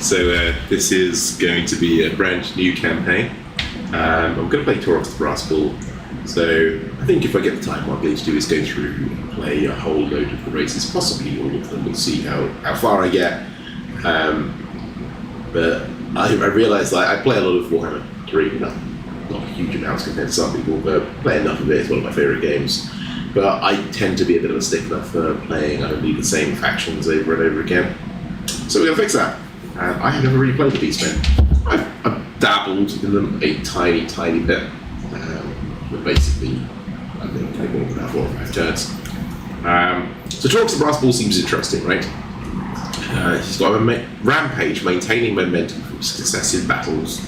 So this is going to be a brand new campaign. I'm going to play Taurox the Brass Bull. So I think if I get the time, what I'm going to do is go through and play a whole load of the races, possibly all of them. We'll see how far I get. But I realise that I play a lot of Warhammer 3, not huge amounts compared to some people, but play enough of it. It's one of my favourite games. But I tend to be a bit of a stickler for playing only the same factions over and over again. So we're going to fix that. I have never really played the Beastmen. I've dabbled in them a tiny bit. But basically, I think I played about 4 or 5 turns. So Taurox the Brass Bull seems interesting, right? He's got a rampage, maintaining momentum from successive battles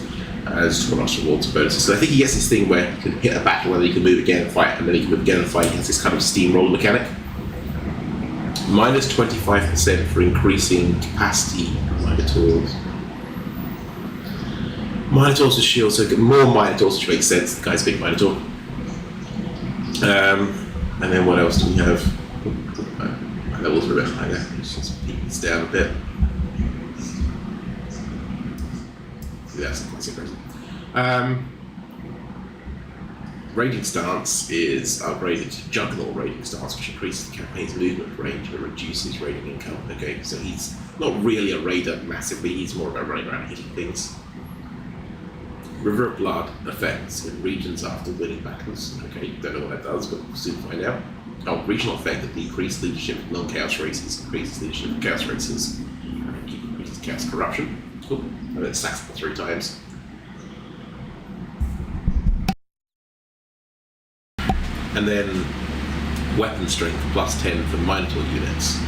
as Taurox rewards and bonuses. So I think he gets this thing where he can hit a battle and then he can move again and fight, and then he can move again and fight. He has this kind of steamroller mechanic. Minus 25% for increasing capacity of Minotaurs. Minotaurs with shields, so get more Minotaurs, which makes sense. The guy's a big Minotaur. And then what else do we have? My levels are a bit higher. Let's just peek this down a bit. That's quite impressive. Raging Stance is upgraded to Juggernaut Raging Stance, which increases the campaign's movement range and reduces raiding income. Okay, so he's not really a raider massively, he's more about running around hitting things. River of Blood effects in regions after winning battles. Okay, don't know what that does, but we'll soon find out. Oh, regional effect that decreased leadership of non-chaos races, increases leadership of chaos races, and increases chaos corruption. Cool. And then stacks it 3 times. And then weapon strength plus 10 for Minotaur units.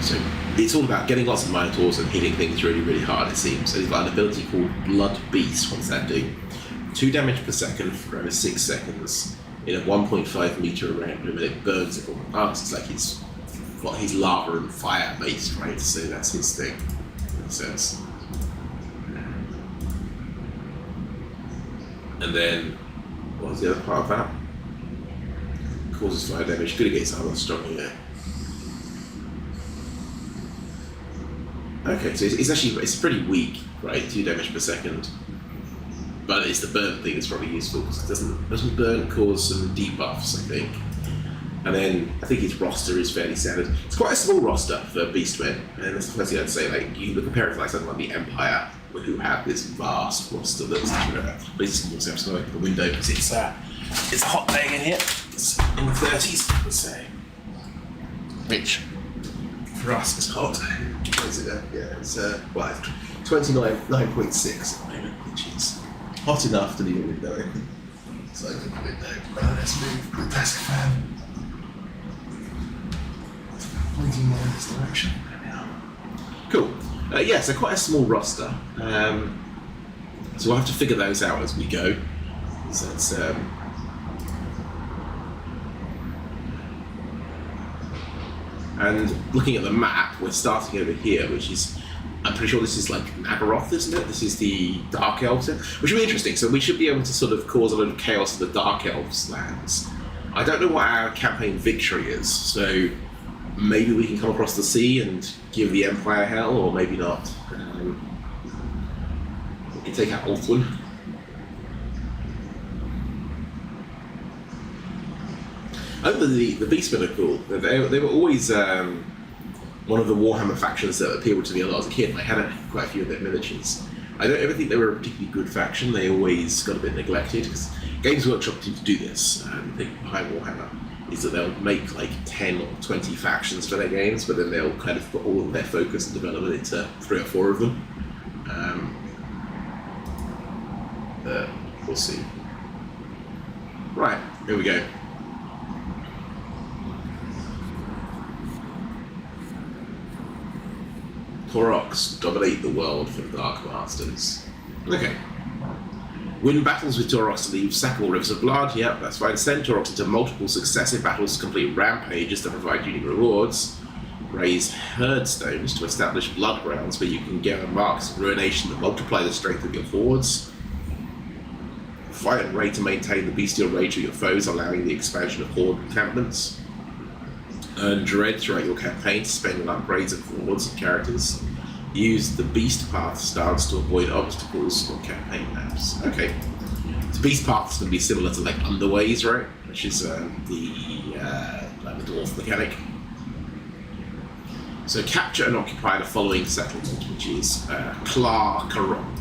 So it's all about getting lots of Minotaurs and hitting things really hard, it seems. So he's got an ability called Blood Beast. What's that do? 2 damage per second for over 6 seconds in a 1.5 meter around him, and it burns it all. It's like he's lava and fire based, right? So that's his thing. Makes sense. And then what was the other part of that? Causes fire damage, good against armor, strong, yeah. Okay, so it's pretty weak, right? 2 damage per second. But it's the burn thing that's probably useful because it doesn't burn cause some debuffs, I think. And then I think his roster is fairly standard. It's quite a small roster for Beastmen, and that's the first thing I'd say. Like you compare it to like something like the Empire, who have this vast roster that's basically also have to open the window because it's a hot day in here. It's in the 30s, let's say. Which for us is hot. What is it? Yeah, it's 29.6 at the moment, which is hot enough to need a window open. So open the window. Let's move the desk fan. Pointing in this direction. Cool. Yeah, so quite a small roster. So we'll have to figure those out as we go. So it's and looking at the map, we're starting over here, which is, I'm pretty sure this is like Nagaroth, isn't it? This is the Dark Elves, which will be interesting. So we should be able to sort of cause a lot of chaos in the Dark Elves lands. I don't know what our campaign victory is, so maybe we can come across the sea and give the Empire hell, or maybe not. We can take out Ulthuan. I think the Beastmen are cool. They were always one of the Warhammer factions that appealed to me a lot as a kid. I had quite a few of their miniatures. I don't ever think they were a particularly good faction. They always got a bit neglected because Games Workshop seemed to do this. The thing behind Warhammer is that they'll make like 10 or 20 factions for their games, but then they'll kind of put all of their focus and development into 3 or 4 of them. We'll see. Right, here we go. Taurox, dominate the world for the Dark Masters. Okay. Win battles with Taurox to leave sackable rivers of blood. Yep, that's fine. Send Taurox into multiple successive battles to complete rampages to provide unique rewards. Raise herd stones to establish blood grounds where you can gather marks of ruination that multiply the strength of your hordes. Fight and raid to maintain the bestial rage of your foes, allowing the expansion of horde encampments. Earn dread throughout your campaign to spend on upgrades of hordes and characters. Use the beast path stance to avoid obstacles or campaign maps. Okay. So beast paths can be similar to like underways, right? Which is the dwarf mechanic. So capture and occupy the following settlement, which is Clarkarond.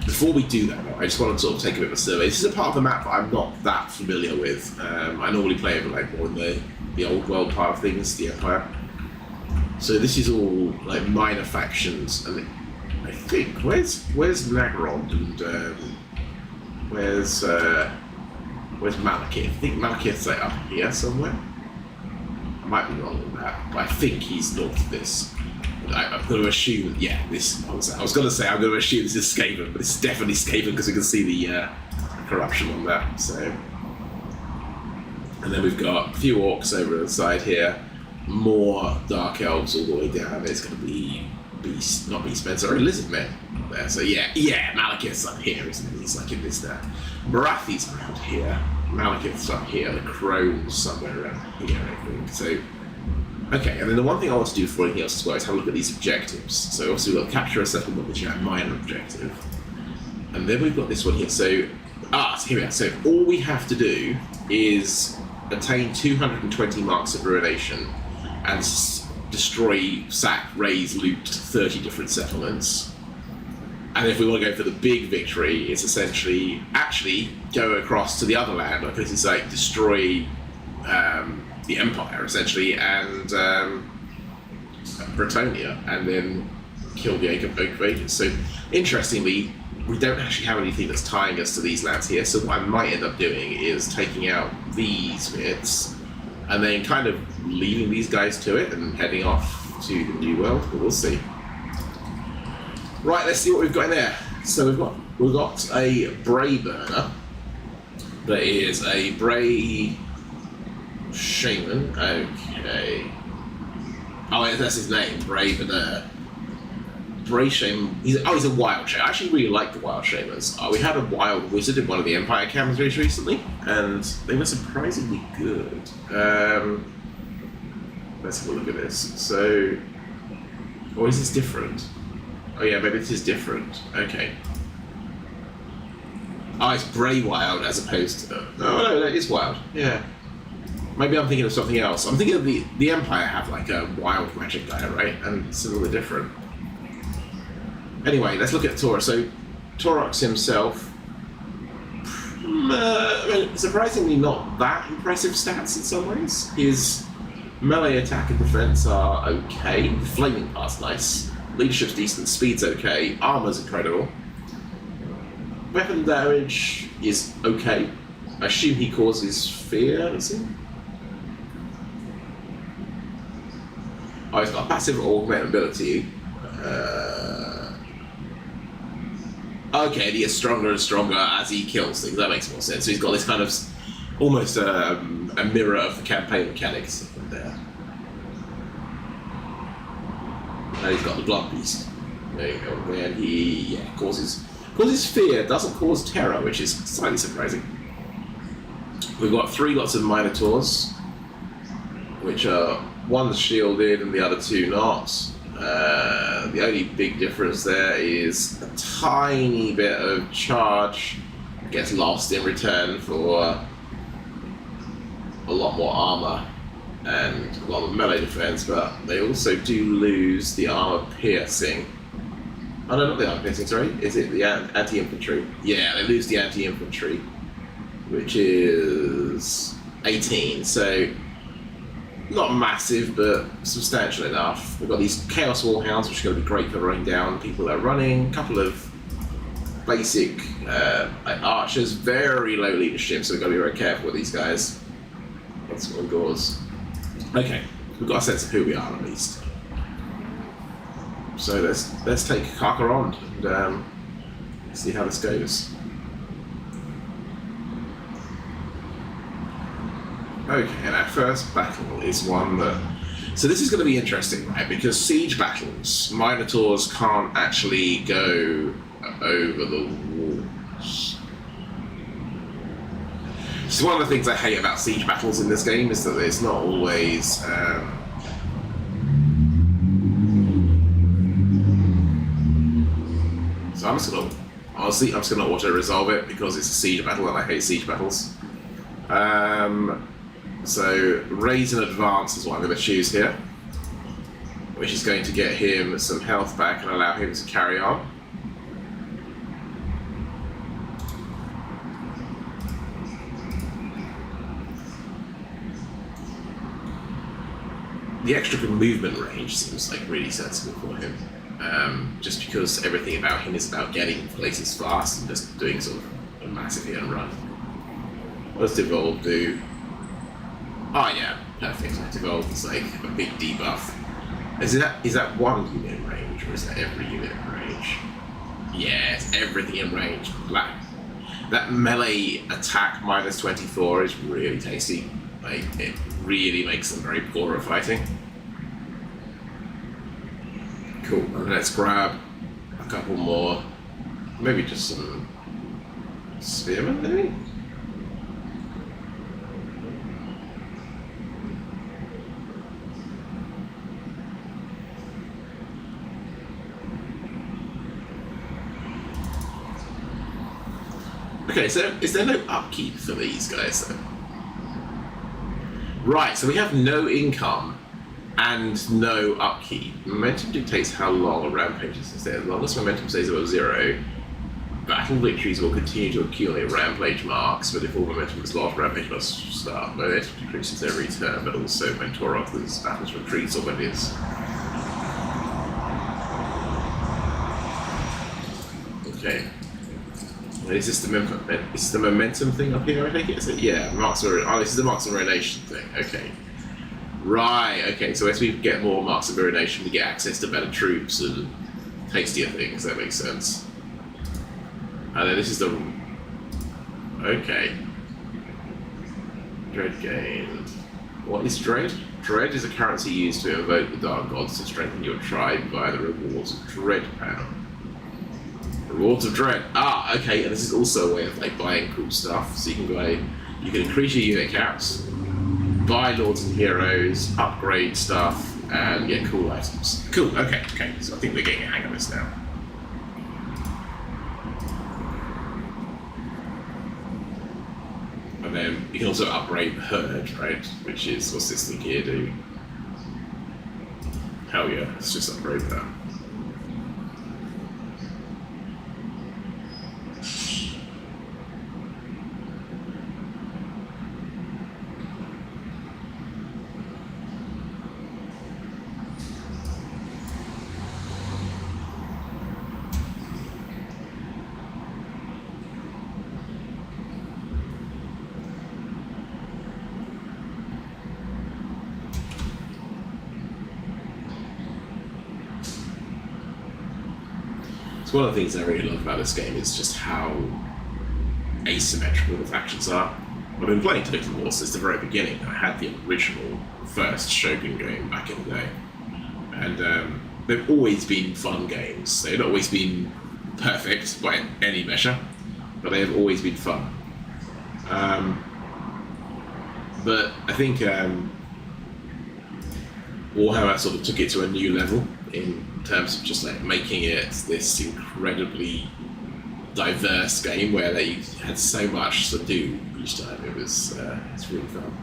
Before we do that, though, I just want to sort of take a bit of a survey. This is a part of the map that I'm not that familiar with. I normally play it like more in the old world part of things, the Empire. So this is all like minor factions, and I think where's Nagarond and where's Malekith? I think Malekith's like up here somewhere. I might be wrong on that, but I think he's north of this. I'm going to assume, yeah, this. I was going to say I'm going to assume this is Skaven, but it's definitely Skaven because we can see the corruption on that. So, and then we've got a few orcs over the side here, more dark elves all the way down. There's going to be not Beastmen, sorry, Lizardmen there. So yeah, Malekith's up here, isn't it? He's like in this there. Marathi's around here. Malekith's up here. The Crone's somewhere around here, I think. So. Okay, and then the one thing I want to do before anything else as well is have a look at these objectives. So obviously we've got capture a settlement, which is a minor objective. And then we've got this one here. So here we are. So all we have to do is attain 220 marks of ruination and destroy, sack, raise, loot 30 different settlements. And if we want to go for the big victory, it's essentially actually go across to the other land. Like this is like destroy the Empire, essentially, and Bretonia, and then kill the Oak of Ages. So, interestingly, we don't actually have anything that's tying us to these lands here, so what I might end up doing is taking out these bits, and then kind of leaving these guys to it, and heading off to the New World, but we'll see. Right, let's see what we've got in there. So we've got a Bray Burner, that is a Bray Shaman, okay. Oh, that's his name, Bray Burner. Bray Shaman, he's a wild shaman. I actually really like the wild shamans. We had a wild wizard in one of the Empire campaigns recently, and they were surprisingly good. Let's have a look at this. So, or is this different? Oh yeah, maybe this is different. Okay. Oh, it's Bray Wild as opposed to... no, it is wild. Yeah. Maybe I'm thinking of something else. I'm thinking of the Empire have like a wild magic guy, right? And it's a little bit different. Anyway, let's look at Taurox. So, Taurox himself, surprisingly not that impressive stats in some ways. His melee attack and defense are okay. The flaming part's nice. Leadership's decent. Speed's okay. Armor's incredible. Weapon damage is okay. I assume he causes fear, does he? Oh, he's got a passive augment ability. Okay, and he gets stronger and stronger as he kills things. That makes more sense. So he's got this kind of almost a mirror of the campaign mechanics there. And he's got the Blood Beast. There you go. And he causes fear, doesn't cause terror, which is slightly surprising. We've got 3 lots of Minotaurs, which are one's shielded and the other 2 not. The only big difference there is a tiny bit of charge gets lost in return for a lot more armor and a lot of melee defense, but they also do lose the armor piercing. Oh no, not the armor piercing, sorry. Is it the anti-infantry? Yeah, they lose the anti-infantry, which is 18, so not massive, but substantial enough. We've got these Chaos Warhounds, which are going to be great for running down people that are running. A couple of basic archers, very low leadership, so we've got to be very careful with these guys. That's what goes. Okay, we've got a sense of who we are at least. So let's take Carcarond and see how this goes. Okay, and our first battle is one that... So this is going to be interesting, right? Because siege battles, Minotaurs can't actually go over the walls. So one of the things I hate about siege battles in this game is that it's not always... So I'm just gonna, honestly, I'm just gonna auto resolve it because it's a siege battle and I hate siege battles. So raise and advance is what I'm gonna choose here, which is going to get him some health back and allow him to carry on. The extra movement range seems like really sensible for him, just because everything about him is about getting places fast and just doing sort of a massive hit and run. What does Devolve do? Oh yeah, perfect. Devolve is like a big debuff. Is that one unit in range, or is that every unit in range? Yeah, it's everything in range. That melee attack minus 24 is really tasty. Like, it really makes them very poor at fighting. Cool, and let's grab a couple more. Maybe just some spearmen, maybe? Okay, so is there no upkeep for these guys then? Right, so we have no income and no upkeep. Momentum dictates how long a rampage is there. As long as momentum stays above 0, battle victories will continue to accumulate rampage marks, but if all momentum is lost, rampage must start. Momentum decreases every turn, but also when Taurox's battles retreats or when it's... Okay. Is this the momentum thing up here, I think it is? Yeah, marks of... Oh, this is the marks of ruination thing. Okay. Right, okay, so as we get more marks of ruination, we get access to better troops and tastier things. That makes sense. And then this is the... Okay. Dread gained. What is Dread? Dread is a currency used to invoke the Dark Gods to strengthen your tribe via the rewards of Dread power. Rewards of Dread. Ah, okay, and this is also a way of like buying cool stuff. So you can increase your unit counts, buy lords and heroes, upgrade stuff, and get cool items. Cool. Okay. So I think we're getting a hang of this now. And then you can also upgrade the herd, right? Which is what's this thing here do? Hell yeah! Let's just upgrade that. So one of the things I really love about this game is just how asymmetrical the factions are. I've been playing Total War since the very beginning. I had the original first Shogun game back in the day. And they've always been fun games. They've not always been perfect by any measure, but they have always been fun. But I think Warhammer sort of took it to a new level in terms of just like making it this incredibly diverse game where they had so much to do each time. It was it's really fun.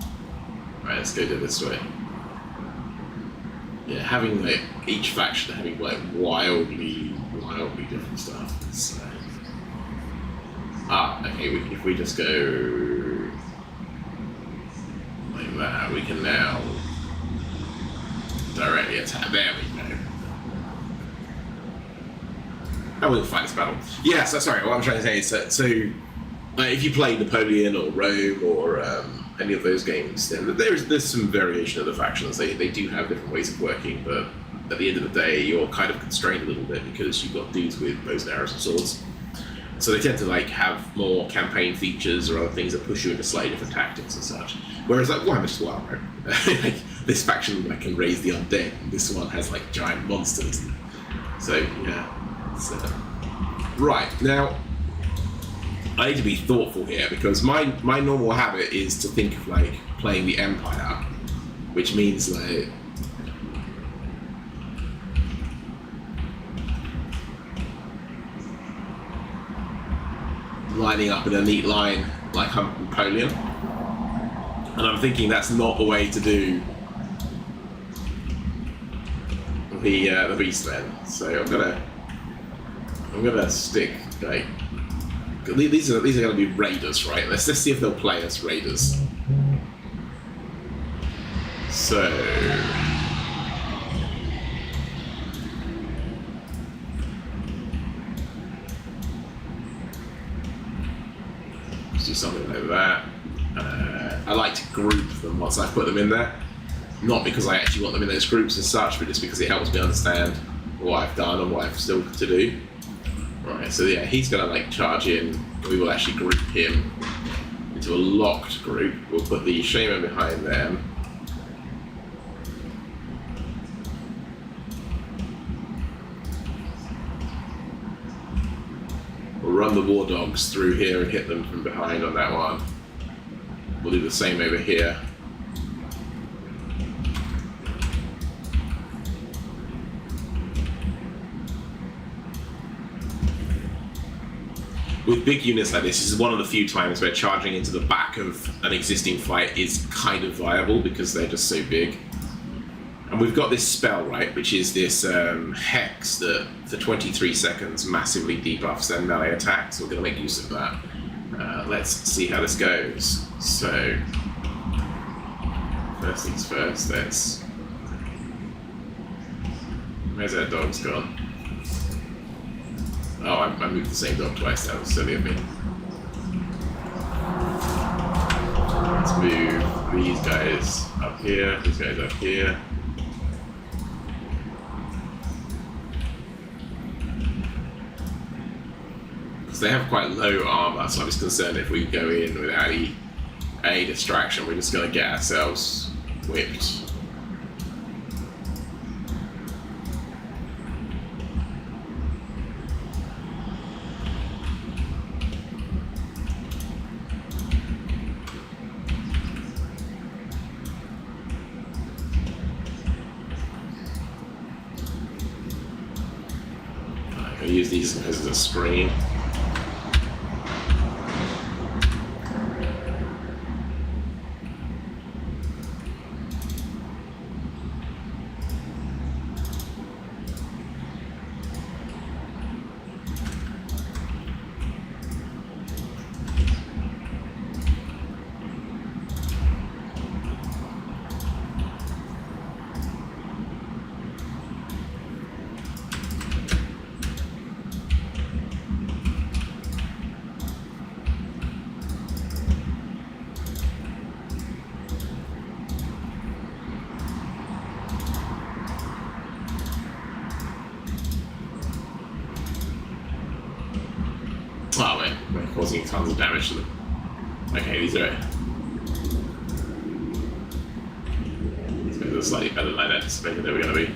Right, let's go do this way. Yeah, having like each faction having like wildly different stuff. It's, okay. If we just go like that, we can now directly attack. There we go. I will fight this battle. Yeah, so sorry, what I'm trying to say is that, so if you play Napoleon or Rome or any of those games, then there's some variation of the factions. They do have different ways of working, but at the end of the day, you're kind of constrained a little bit because you've got dudes with bows and arrows and swords. So they tend to like have more campaign features or other things that push you into slightly different tactics and such. Whereas like Warhammer as well, right? Like this faction that can raise the undead, and this one has like giant monsters. So yeah. So, right, now I need to be thoughtful here because my normal habit is to think of like playing the Empire, which means like lining up in a neat line like Napoleon. And I'm thinking that's not the way to do the Beastmen. So I'm gonna stick like these are gonna be raiders, right? Let's see if they'll play as raiders. So let's do something like that. I like to group them once I put them in there. Not because I actually want them in those groups as such, but just because it helps me understand what I've done and what I've still to do. Right, so yeah, he's gonna like charge in. We will actually group him into a locked group. We'll put the shaman behind them. We'll run the war dogs through here and hit them from behind on that one. We'll do the same over here. With big units like this is one of the few times where charging into the back of an existing fight is kind of viable because they're just so big. And we've got this spell, right, which is this hex that for 23 seconds massively debuffs their melee attacks. We're going to make use of that. Let's see how this goes. So, first things first, where's our dogs gone? Oh, I moved the same dog twice, that was silly of me. Let's move these guys up here, these guys up here. Because they have quite low armor, so I'm just concerned if we go in without any distraction, we're just going to get ourselves whipped. I use these guys as a screen. Oh, we're causing tons of damage to them. Okay, these guys are slightly better than I anticipated they were going to be.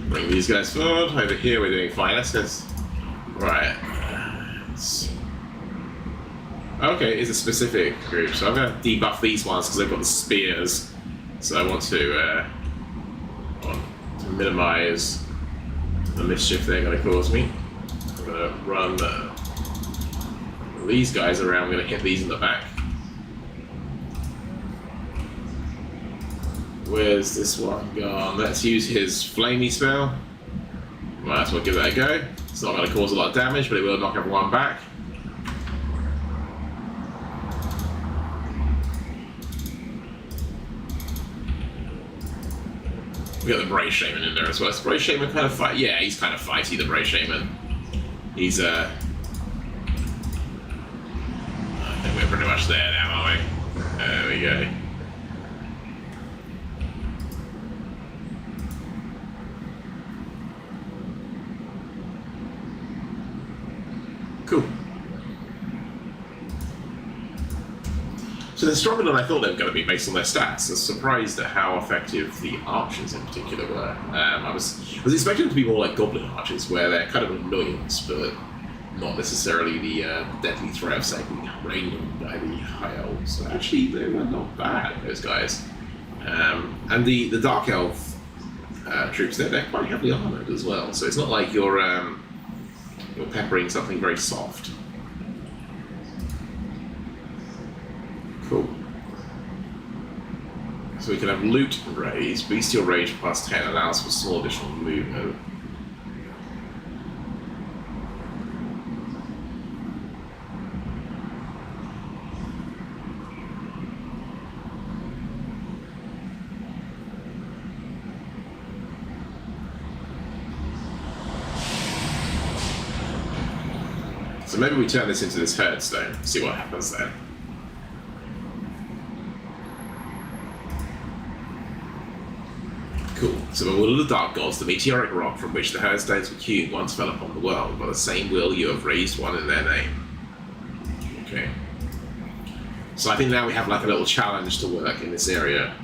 Bring these guys forward. Over here we're doing fine. Let's just... Right. Okay, it's a specific group, so I'm going to debuff these ones because they've got the spears. So I want to minimize the mischief they're going to cause me. I'm going to run these guys around. I'm going to hit these in the back. Where's this one gone? Let's use his flamey spell. Might as well give that a go. It's not going to cause a lot of damage, but it will knock everyone back. We got the Bray Shaman in there as well. Is the Bray Shaman kind of fight? Yeah, he's kind of fighty, the Bray Shaman. He's I think we're pretty much there now, aren't we? There we go. Cool. So they're stronger than I thought they were going to be based on their stats. I was surprised at how effective the archers in particular were. I was expecting them to be more like goblin archers, where they're kind of an annoyance, but not necessarily the deadly threat of, say, being rained on by the high elves. So actually, they were not bad, those guys. And the dark elf troops, they're quite heavily armoured as well. So it's not like you're peppering something very soft. Cool. So we can have loot and raise. Bestial Rage plus 10 allows for small additional movement. So maybe we turn this into this herd stone, see what happens then. Cool. So the will of the dark gods, the meteoric rock from which the herdstones were hewn, once fell upon the world. By the same will you have raised one in their name. Okay. So I think now we have like a little challenge to work in this area.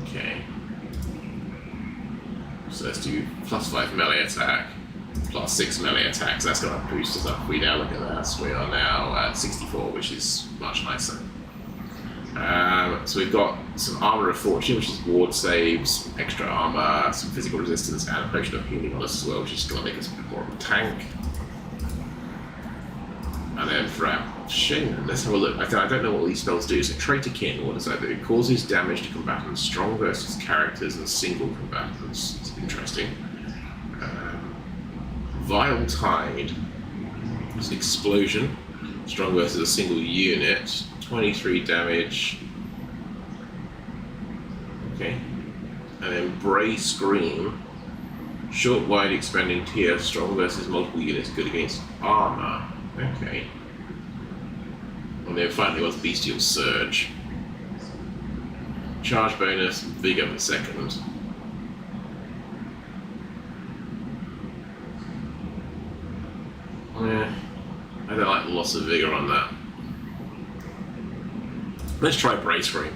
Okay. So let's do +5 melee attack, +6 melee attack. So that's going to boost us up. If we now look at that, we are now at 64, which is much nicer. So we've got some Armour of Fortune, which is ward saves, extra armour, some physical resistance, and a potion of healing on us as well, which is going to make us a bit more of a tank. And then for our Shin, let's have a look. I don't know what all these spells do. So Traitor Kin, what does that do? It causes damage to combatants strong versus characters and single combatants. It's interesting. Vile Tide is an explosion, strong versus a single unit. 23 damage. Okay. And then Bray Scream. Short, wide, expanding tier, strong versus multiple units, good against armor. Okay. And then finally was Bestial Surge. Charge bonus, vigor per second. I don't like the loss of vigor on that. Let's try Brace Scream.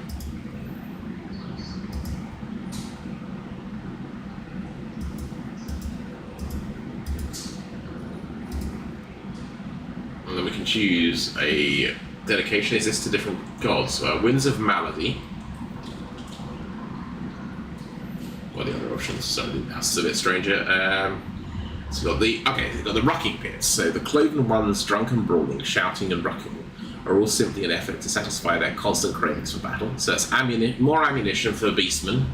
And then we can choose a dedication. Is this to different gods? Winds of Malady. What are the other options? Sorry, that's a bit stranger. So we've got the Rucking Pits. So the cloven ones, drunken brawling, shouting and rucking, are all simply an effort to satisfy their constant cravings for battle. So that's more ammunition for Beastmen.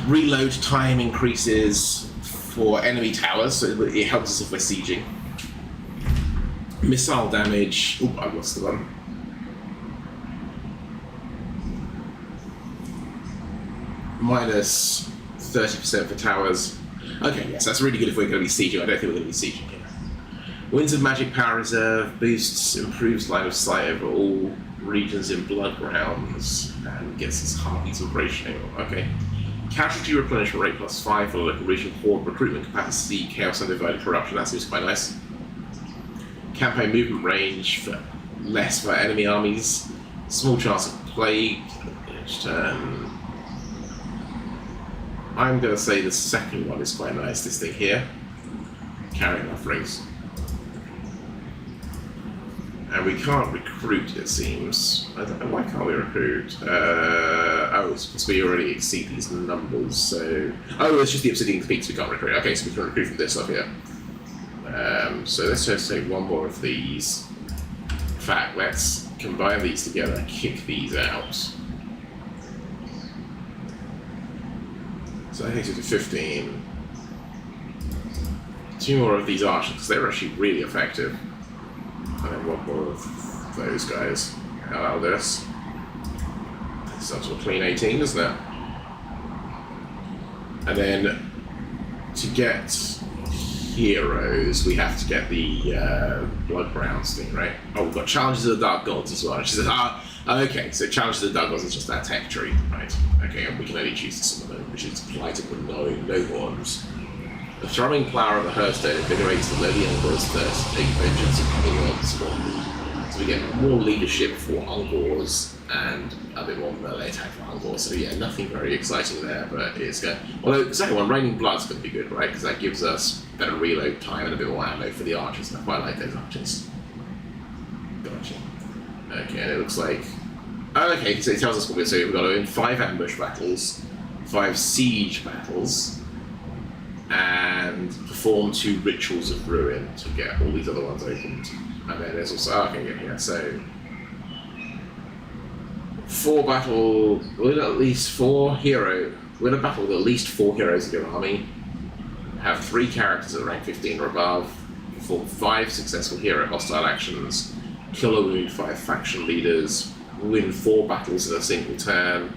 Reload time increases for enemy towers, so it helps us if we're sieging. Missile damage. Oh, I lost the one. Minus 30% for towers. Okay, yes, that's really good if we're going to be sieging. I don't think we're going to be sieging here. Winds of Magic Power Reserve boosts, improves line of sight over all regions in blood grounds, and gets us Harpy's ratio. Okay. Casualty replenishment rate +5 for the local region, horde recruitment capacity, chaos undivided corruption. That seems quite nice. Campaign movement range for less for enemy armies. Small chance of plague. Each turn. I'm going to say the second one is quite nice. This thing here. Carrying offerings. And we can't recruit, it seems. I don't know, why can't we recruit? It's because we already exceed these numbers, so... Oh, it's just the Obsidian Peaks we can't recruit. Okay, so we can recruit from this up here. So let's just take one more of these. In fact, let's combine these together and kick these out. So I think it's 15. 2 more of these archers, because they're actually really effective. And then one more of those guys. Allow this. It's up to a clean 18, isn't it? And then to get heroes, we have to get the Blood Browns thing, right? Oh, we've got Challenges of the Dark Gods as well. She says, okay, so Challenges of the Dark Gods is just that tech tree, right? Okay, and we can only choose some of them, which is Plighted with no ones. The throbbing flower of the Hearthstone invigorates the lowly emperor's thirst to take vengeance upon the world's spawn. So we get more leadership for Ungors and a bit more melee attack for Ungors. So yeah, nothing very exciting there, but it's good. Although the second one, Raining Blood's going to be good, right? Because that gives us better reload time and a bit more ammo for the archers, and I quite like those archers. Gotcha. Okay, and it looks like... Oh, okay, so it tells us what we're doing. We've got to win 5 ambush battles, 5 siege battles, and perform 2 rituals of ruin to get all these other ones opened. And then there's also... Oh, okay, yeah, so... 4 battle... Win at least 4 hero... Win a battle with at least 4 heroes in your army. Have 3 characters at rank 15 or above. Perform 5 successful hero hostile actions. Kill or wound 5 faction leaders. Win 4 battles in a single turn.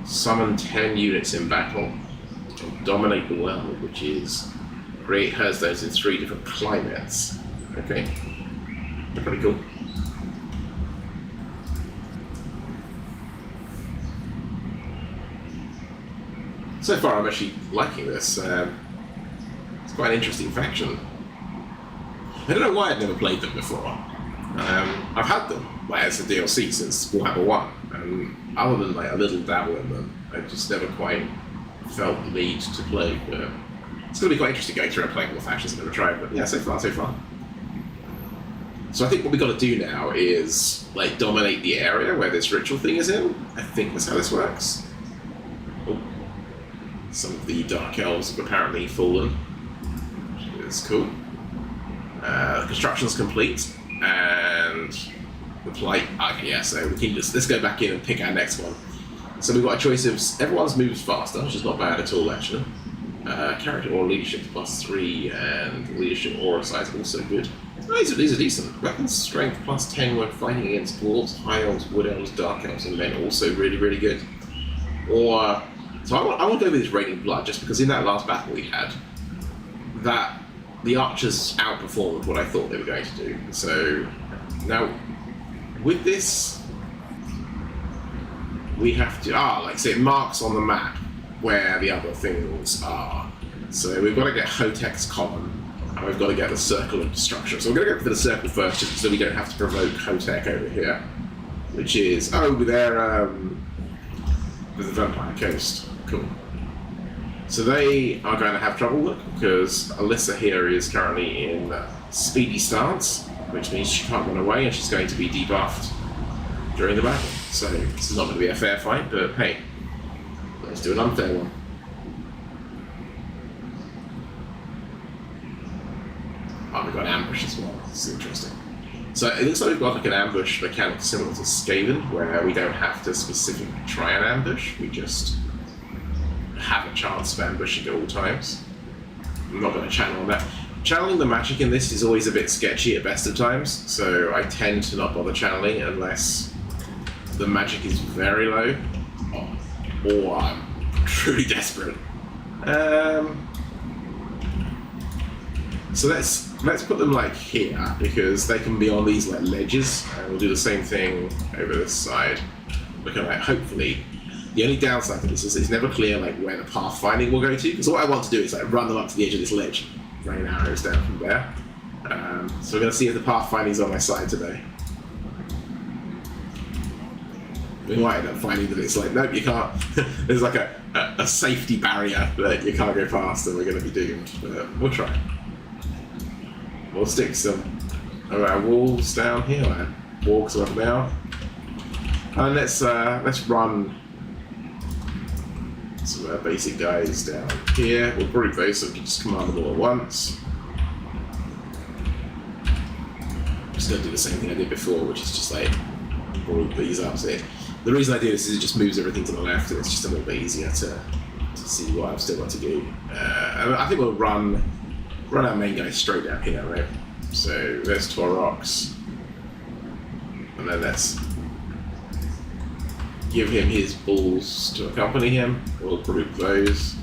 Summon 10 units in battle. Dominate the world, which is create Hearthstones in 3 different climates. Okay, they're pretty cool. So far, I'm actually liking this. It's quite an interesting faction. I don't know why I'd never played them before. I've had them like, as a DLC since Warhammer 1, and other than like a little dabble in them, I've just never quite felt the need to play. But it's going to be quite interesting going through and playing all the factions I've never tried. But yeah, so far, so far. So I think what we've got to do now is like dominate the area where this ritual thing is in. I think that's how this works. Oh. Some of the Dark Elves have apparently fallen, which is cool. Construction's complete, and the plight. Okay, yeah, so we can just let's go back in and pick our next one. So we've got a choice of everyone's moves faster, which is not bad at all actually. Character or leadership +3, and leadership aura size also good. Oh, these are decent. Weapons strength +10 when fighting against dwarves, high elves, wood elves, dark elves, and men also really good. Or so I want to go with this Raining Blood just because in that last battle we had, that the archers outperformed what I thought they were going to do. So now with this, we have to like so it marks on the map where the other things are. So we've got to get Hotek's Common, and we've got to get the Circle of Destruction. So we're going to go for the Circle first, just so we don't have to provoke Hotek over here, which is over there with the Vampire Coast. Cool. So they are going to have trouble because Alyssa here is currently in speedy stance, which means she can't run away and she's going to be debuffed during the battle. So this is not going to be a fair fight, but hey, let's do an unfair one. Oh, we've got an ambush as well. This is interesting. So it looks like we've got like an ambush mechanic similar to Skaven, where we don't have to specifically try an ambush, we just have a chance of ambushing at all times. I'm not going to channel on that. Channeling the magic in this is always a bit sketchy at best of times, so I tend to not bother channeling unless the magic is very low or I'm truly desperate. So let's put them like here because they can be on these like ledges, and we'll do the same thing over this side. We're gonna like hopefully. The only downside to this is it's never clear like where the pathfinding will go to, because what I want to do is like run them up to the edge of this ledge, rain arrows down from there. So we're gonna see if the pathfinding's on my side today. We might end up finding that it's like, nope, you can't. There's like a safety barrier that you can't go past, and we're gonna be doomed. But we'll try. We'll stick some of our walls down here, man. Walks up now. And let's run some of our basic guys down here. We'll group those so we can just command them all at once. I'm just going to do the same thing I did before, which is just like group these up. So the reason I do this is it just moves everything to the left, and it's just a little bit easier to see what I've still got to do. I think we'll run our main guy straight down here, right? So there's Taurox, and then let's give him his bulls to accompany him. We'll group those.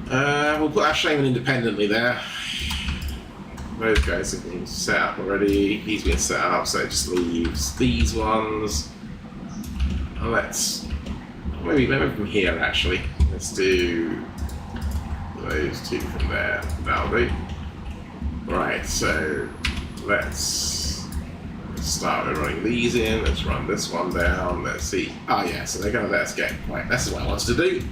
We'll put our shaman independently there. Those guys have been set up already. He's been set up, so it just leaves these ones. And let's maybe from here actually. Let's do those two from there. That'll do. Right, so let's start with running these in. Let's run this one down. Let's see. Oh yeah, so they're going to let us get. Right, that's what I wanted to do.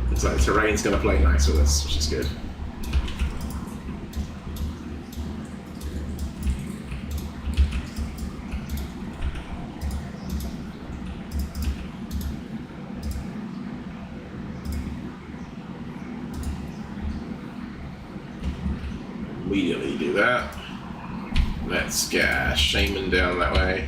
Looks like the terrain's going to play nice with us, which is good. Immediately do that. Let's get a shaman down that way.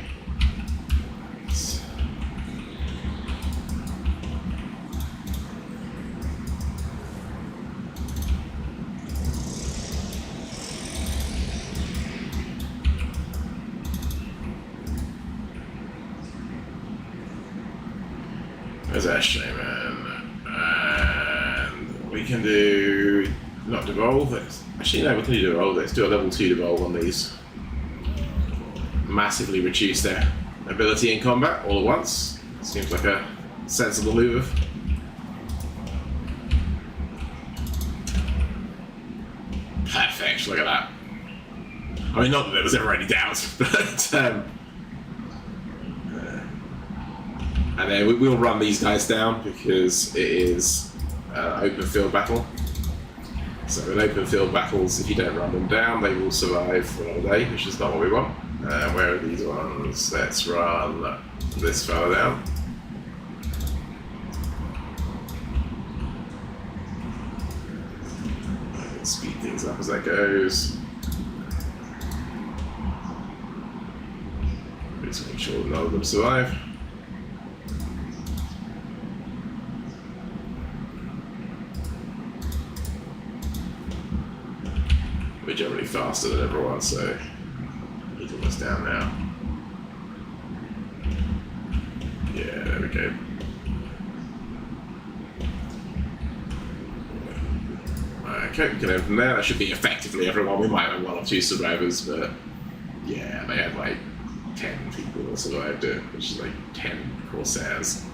There's our shaman. And we can do not devolve. Actually, no, we can do devolve. Let's do a level 2 devolve on these. Massively reduce their ability in combat all at once. Seems like a sensible move. Perfect, look at that. I mean, not that there was ever any doubt, but and then we'll run these guys down because it is an open field battle. So in open field battles, if you don't run them down, they will survive for another day, which is not what we want. Where are these ones? Let's run this fella down. I can speed things up as that goes. Just make sure none of them survive. We're generally faster than everyone, so he's almost down now. Yeah, there we go. Okay, we can open there. That should be effectively everyone. We might have 1 or 2 survivors, but yeah, they had like 10 people that survived it, which is like 10 Corsairs.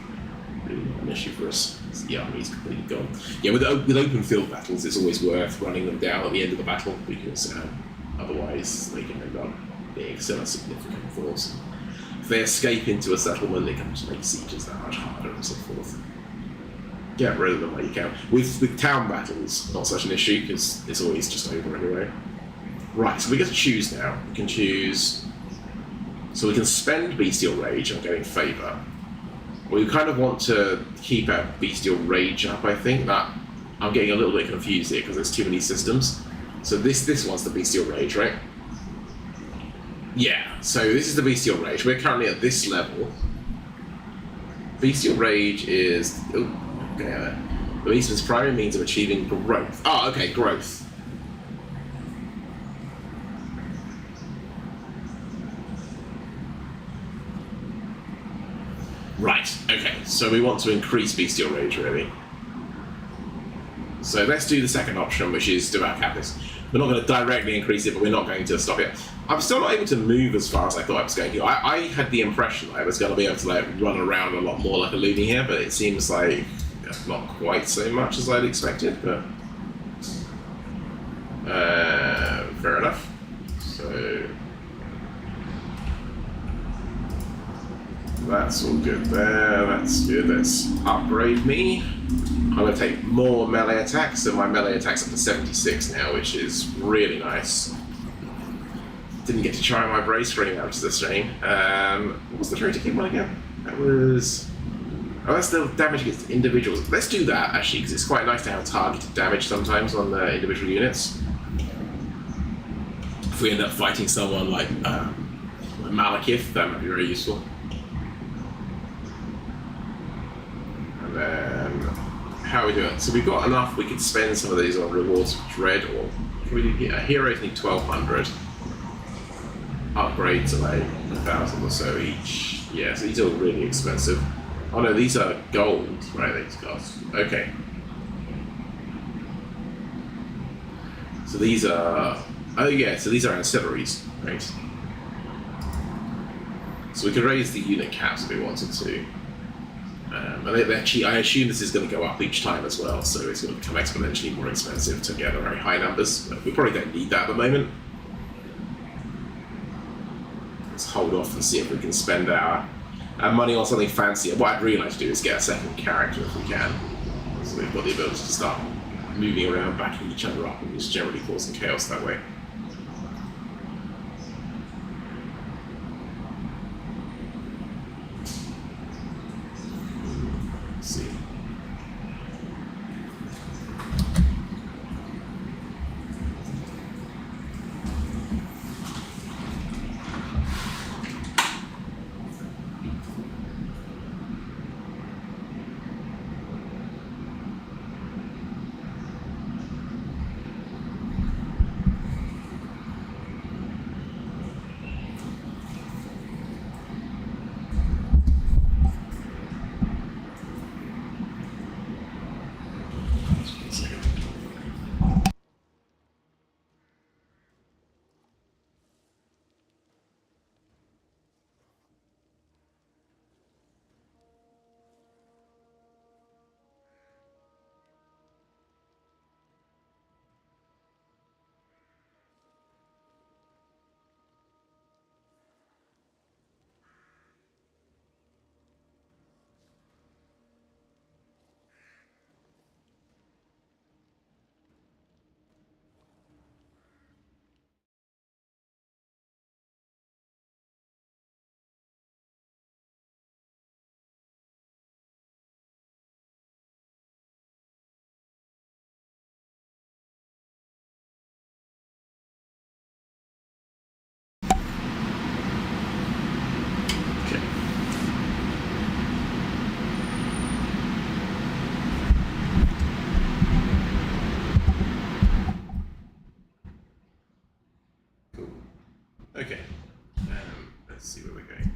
Really not an issue for us. The army's completely gone. Yeah, with open field battles, it's always worth running them down at the end of the battle because otherwise they can end up being still a significant force. If they escape into a settlement, they can just make sieges that much harder and so forth. Get rid of them while you can. With town battles, not such an issue because it's always just over anyway. Right, so we get to choose now. We can choose. So we can spend Bestial Rage on getting favour. We kind of want to keep our Bestial Rage up, I think. That I'm getting a little bit confused here because there's too many systems. So this one's the Bestial Rage, right? Yeah, so this is the Bestial Rage. We're currently at this level. Bestial Rage is... Oh, okay. The Beastman's primary means of achieving growth. Oh, okay, growth. Right, okay, so we want to increase Bestial Rage, really. So let's do the second option, which is Devout Captives. We're not going to directly increase it, but we're not going to stop it. I'm still not able to move as far as I thought I was going to. I had the impression that I was going to be able to like run around a lot more like a loony here, but it seems like not quite so much as I'd expected, but fair enough. So that's all good there, that's good. Let's upgrade me. I'm going to take more melee attacks, so my melee attack's up to 76 now, which is really nice. Didn't get to try my brace for any damage, which is a shame. What was the trait to keep one again? That was... Oh, that's the damage against individuals. Let's do that, actually, because it's quite nice to have targeted damage sometimes on the individual units. If we end up fighting someone like Malekith, that might be very useful. And then... How are we doing? So we've got enough, we could spend some of these on rewards of dread, or we need heroes need 1200. Upgrade to like 1,000 or so each. Yeah, so these are really expensive. Oh no, these are gold, right? These cost. Okay. So these are. Oh yeah, so these are ancillaries, right? So we could raise the unit caps if we wanted to. And I assume this is going to go up each time as well, so it's going to become exponentially more expensive to get very high numbers. We probably don't need that at the moment. let's hold off and see if we can spend our money on something fancy. What I'd really like to do is get a second character if we can. So we've got the ability to start moving around, backing each other up, and just generally causing chaos that way. Let's see. Okay, let's see where we're going.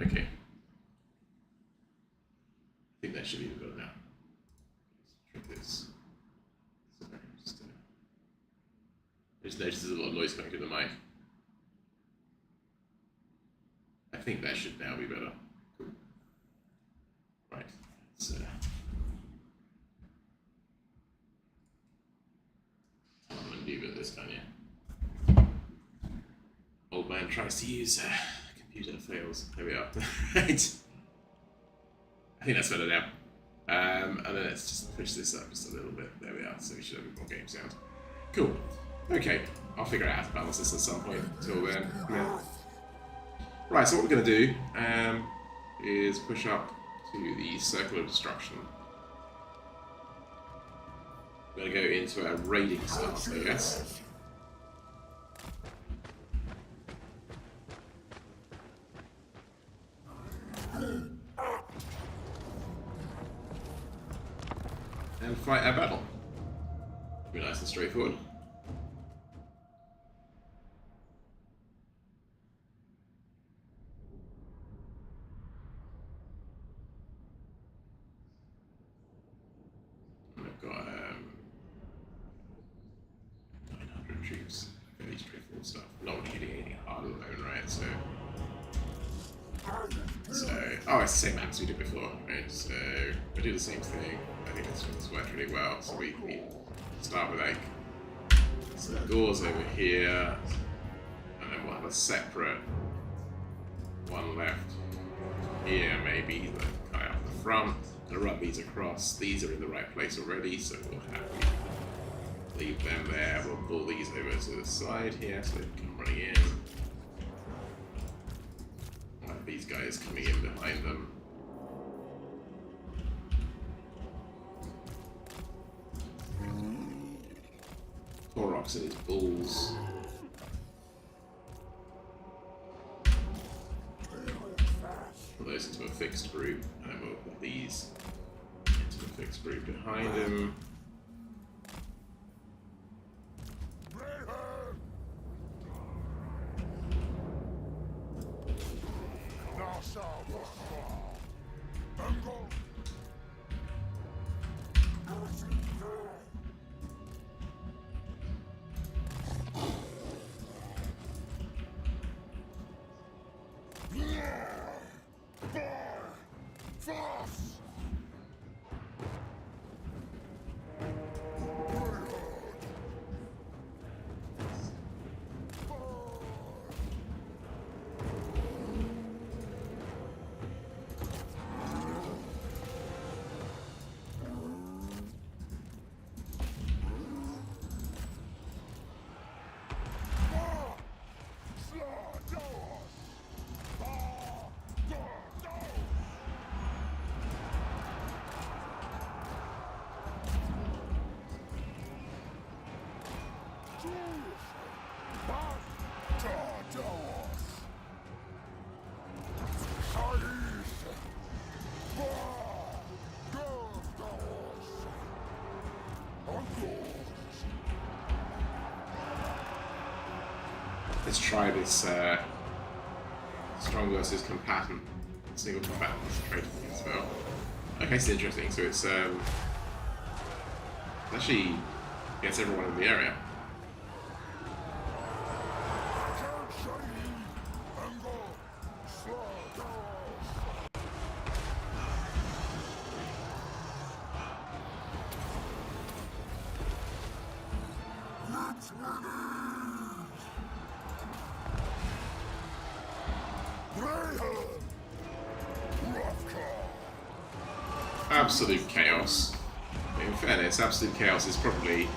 Okay. I think that should be good now. Let's try this. Sorry, I just noticed there's a lot of noise coming through the mic. I think that should now be better. Cool. Right. Let's I'm gonna do it this time, yeah. Old man tries to use computer fails. There we are. Right. I think that's better now. And then let's just push this up just a little bit. There we are. So we should have a bit more game sound. Cool. Okay. I'll figure out how to balance this at some point. Until then, yeah. Right. So what we're going to do is push up to the circle of destruction. We're going to go into a raiding stance, I guess. And fight our battle. Be nice and straightforward. I've got 900 troops. Fairly straightforward stuff. Not really hitting anything hard at the moment, right? So, oh, it's the same map as we did before, right? So we do the same thing. I think this worked really well. So we start with like some doors over here, and then we'll a separate one left here, maybe, that kind of up the front. Gonna rub these across. These are in the right place already, so we'll happily leave them there. We'll pull these over to the side here so they can come running in. Have these guys coming in behind them. Taurox and his bulls. Put those into a fixed group, and we'll put these into a fixed group behind him. Let's try this strong versus combatant, single combatant trait as well. Okay, it's interesting. So it's actually gets everyone in the area. Absolute chaos. In fairness, absolute chaos is probably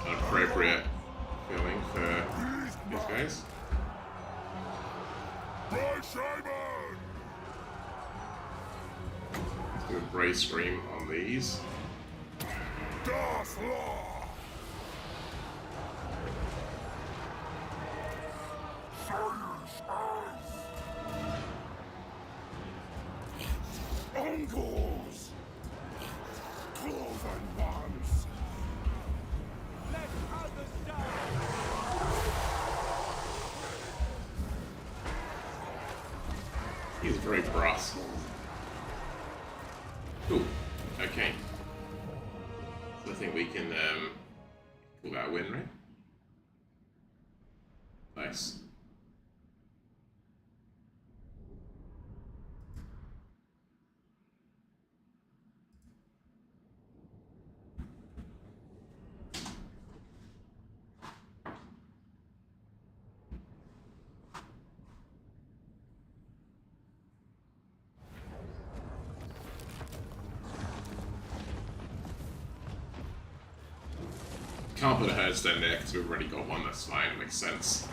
an appropriate filming for these guys. Let's do a Bray Scream on these. Uncles! Cloven ones! Let others die! He's very brass. Cool. Okay. So I think we can pull that win, right? Nice. Can't put a herdstone there because we've already got one, that's fine, makes sense.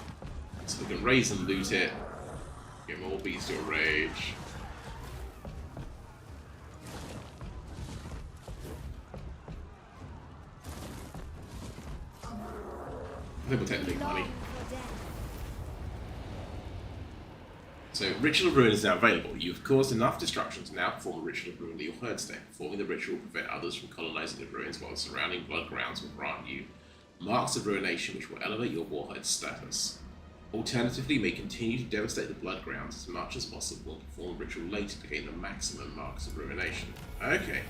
So we can raise and loot it, get more bestial rage. I think we'll take the big money. So, Ritual of Ruin is now available. You've caused enough destruction to now perform a Ritual of Ruin with your herdstone. Performing the ritual will prevent others from colonizing the ruins, while the surrounding blood grounds will grant you marks of ruination, which will elevate your warhead status. Alternatively, you may continue to devastate the blood grounds as much as possible and perform a ritual later to gain the maximum marks of ruination. Okay.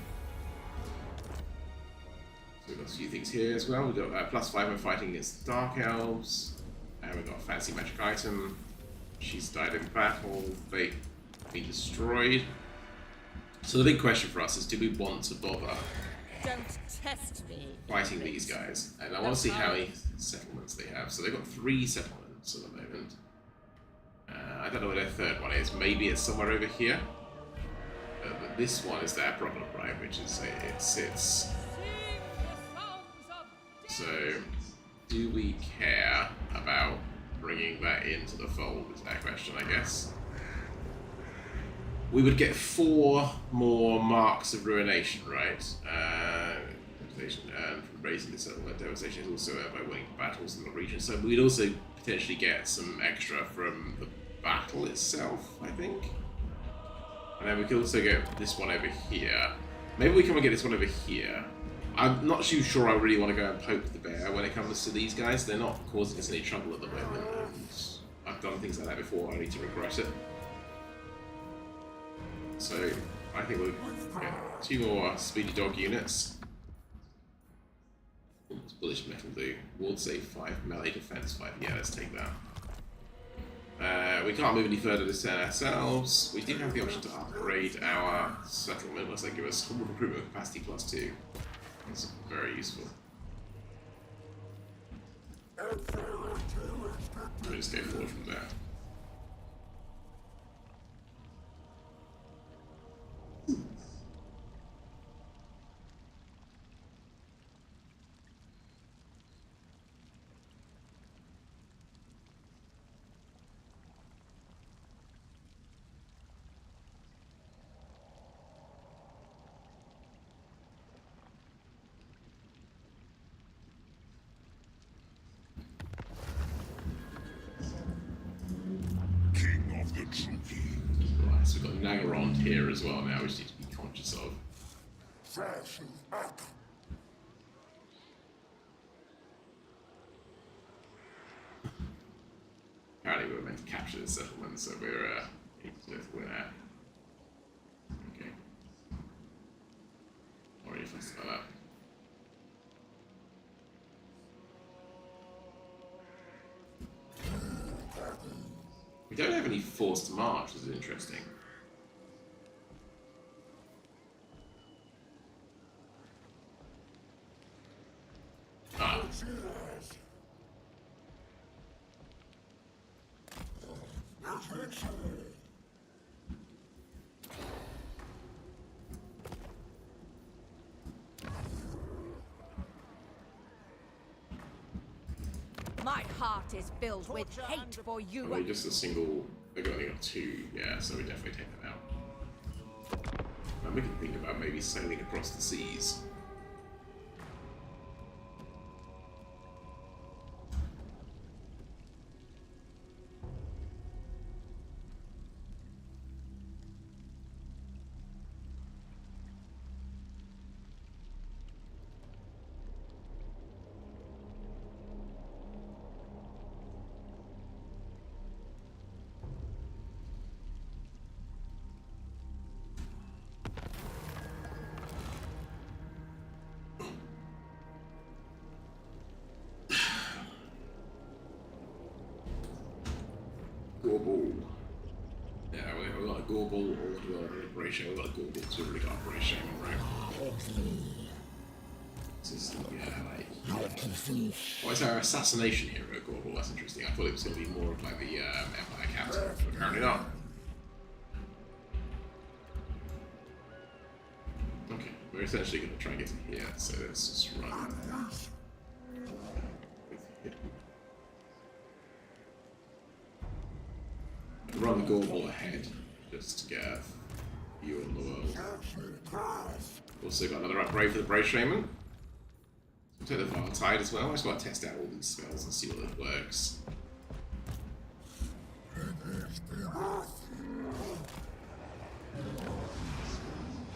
So we've got a few things here as well. We've got +5 when fighting against the Dark Elves. And we've got a fancy magic item. She's died in battle. Fate been destroyed. So the big question for us is, do we want to bother Don't test me. fighting these guys? And I want to see how many settlements they have. So they've got 3 settlements at the moment. I don't know where their third one is. Maybe it's somewhere over here. But this one is their problem, right? Which is it sits. Sing the songs of So, do we care about bringing that into the fold? Is that question, I guess. We would get 4 more marks of ruination, right? Devastation, and from raising the settlement, devastation is also earned by winning battles in the region. So we'd also potentially get some extra from the battle itself, I think. And then we could also get this one over here. Maybe we can get this one over here. I'm not too sure I really want to go and poke the bear when it comes to these guys. They're not causing us any trouble at the moment, and I've done things like that before. I need to regret it. So I think we'll get 2 more speedy dog units. What's bullish metal do? Ward save 5, melee defense 5. Yeah, let's take that. We can't move any further this turn ourselves. We do have the option to upgrade our settlement. Looks like give us humble recruitment capacity +2. That's very useful. We just go forward from there. King of the Trookie. Right, so we've got Nagarond here as well now, we just need to be conscious of. Fashion back. Apparently we were meant to capture this settlement, so we're able to win that. Okay. Already fussed about that. We don't have any forced march, which is interesting. Ah. My heart is filled with hate for you. Probably just a single. They've only got 2, yeah, so we definitely take that out. And we can think about maybe sailing across the seas. Gorball. Yeah, we've got a Gorball or we've got an operation. We've got a Gorball because we've already got operation, right? This is, yeah, like. Why is our assassination hero Gorball? That's interesting. I thought it was going to be more of like the Empire Captain, but apparently not. Okay, we're essentially going to try and get to here, so let's just run. Run the Gorball ahead, just to get a view on the world. Also got another upgrade for the Brave Shaman. We'll take the Vile Tide as well. I just want to test out all these spells and see what it works.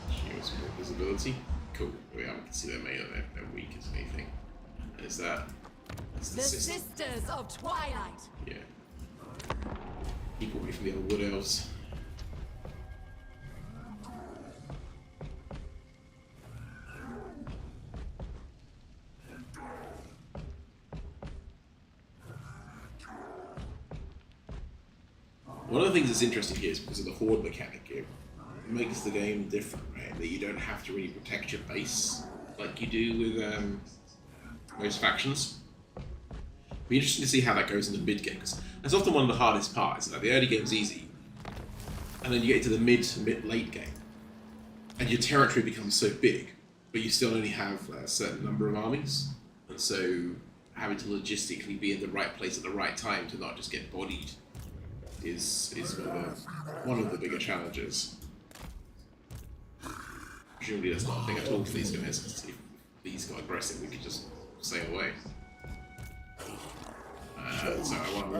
Shields more visibility. Cool. We can see their main, they're weak as anything. And is that? That's the Sisters of Twilight. Yeah. Keep away from the other wood elves. One of the things that's interesting here is because of the horde mechanic. It makes the game different, right? That you don't have to really protect your base like you do with most factions. be interesting to see how that goes in the mid game, because that's often one of the hardest parts. Like the early game's easy, and then you get to the late game, and your territory becomes so big, but you still only have a certain number of armies, and so having to logistically be in the right place at the right time to not just get bodied is one of the bigger challenges. Presumably that's not a thing at all for these guys, because if these got aggressive, we could just sail away. So I want to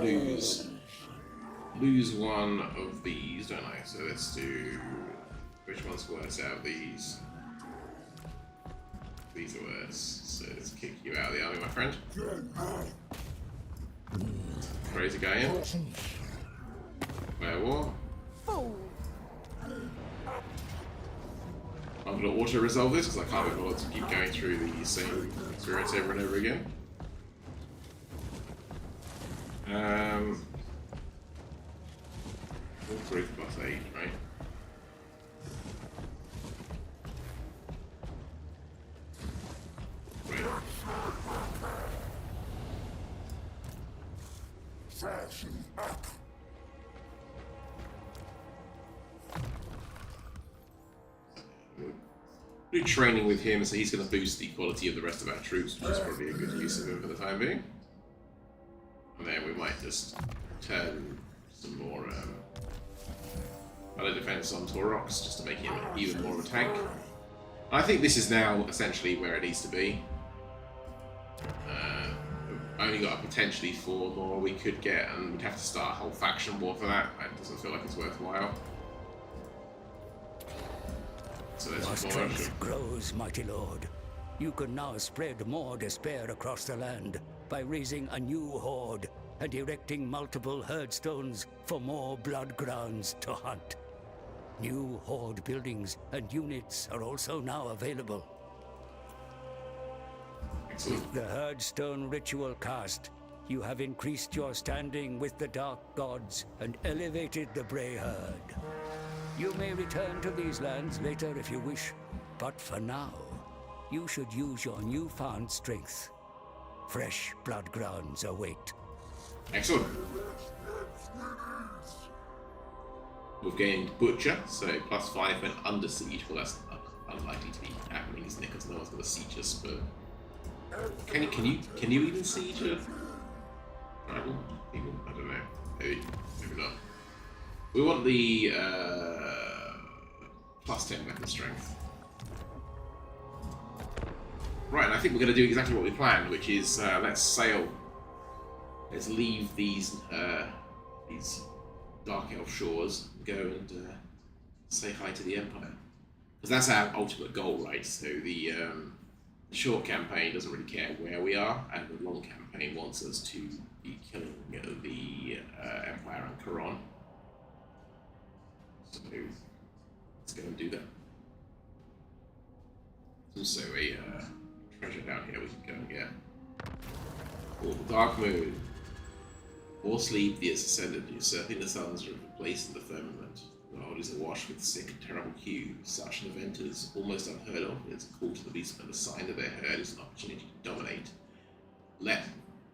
lose one of these, don't I? So let's do... Which one's worse out of these? These are worse. So let's kick you out of the army, my friend. Crazy guy in. Fair war. I'm going to auto-resolve this because I can't be bothered to keep going through the same experience over and over again. 3 plus 8, right? Fashion up. Do training with him, so he's going to boost the quality of the rest of our troops, which is probably a good use of him for the time being. And then we might just turn some more melee defense on Taurox, just to make him even more of a tank. And I think this is now essentially where it needs to be. We've only got potentially 4 more we could get, and we'd have to start a whole faction war for that. It doesn't feel like it's worthwhile. So Your strength grows, mighty lord. You can now spread more despair across the land by raising a new horde and erecting multiple herdstones for more blood grounds to hunt. New horde buildings and units are also now available. Excellent. With the herdstone ritual cast, you have increased your standing with the dark gods and elevated the Bray herd. You may return to these lands later if you wish, but for now, you should use your newfound strength. Fresh blood grounds await. Excellent. We've gained Butcher, so +5 when under siege. Well, that's unlikely to be happening, isn't it? Because no one's going to siege us. But can you even siege a tribal people? I don't know. Maybe not. We want the +10 weapon strength. Right, and I think we're going to do exactly what we planned, which is let's sail. Let's leave these dark elf shores, go and say hi to the Empire, because that's our ultimate goal, right? So the short campaign doesn't really care where we are, and the long campaign wants us to be killing the Empire and Quran. So let's go and do that. There's also a treasure down here we can go and get. Oh, the Dark Moon. More sleep, the ascendant, usurping the suns from the place in the firmament. The world is awash with sick and terrible hue. Such an event is almost unheard of. It's a call to the Beastmen, a sign that their herd is an opportunity to dominate.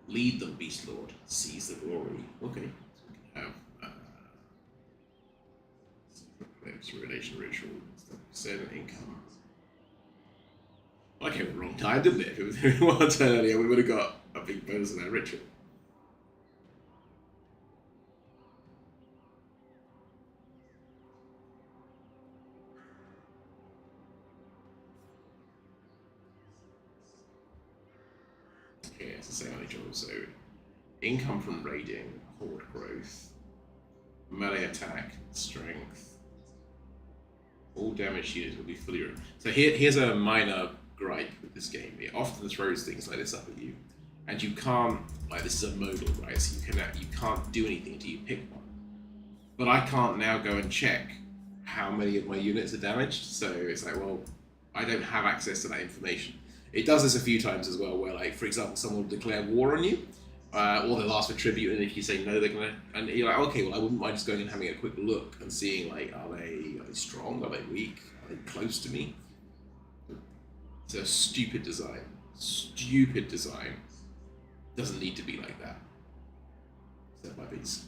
Lead them, Beast Lord. Seize the glory. Okay, so we can have relation ritual, certain income. Well, I came at the wrong time, didn't it? If it was 1 turn earlier, we would have got a big bonus in that ritual. Okay, it's the same ritual. So, income from raiding, horde growth, melee attack, strength. All damage units will be fully removed. So here's a minor gripe with this game. It often throws things like this up at you, and you can't. Like, this is a modal, right? So you can't do anything until you pick one. But I can't now go and check how many of my units are damaged. So it's like, well, I don't have access to that information. It does this a few times as well, where, like, for example, someone will declare war on you, or they'll ask for tribute, and if you say no, they're gonna, and you're like, okay, well, I wouldn't mind just going and having a quick look and seeing, like, are they strong? Are they weak? Are they close to me? It's a stupid design. Stupid design doesn't need to be like that. Set by these.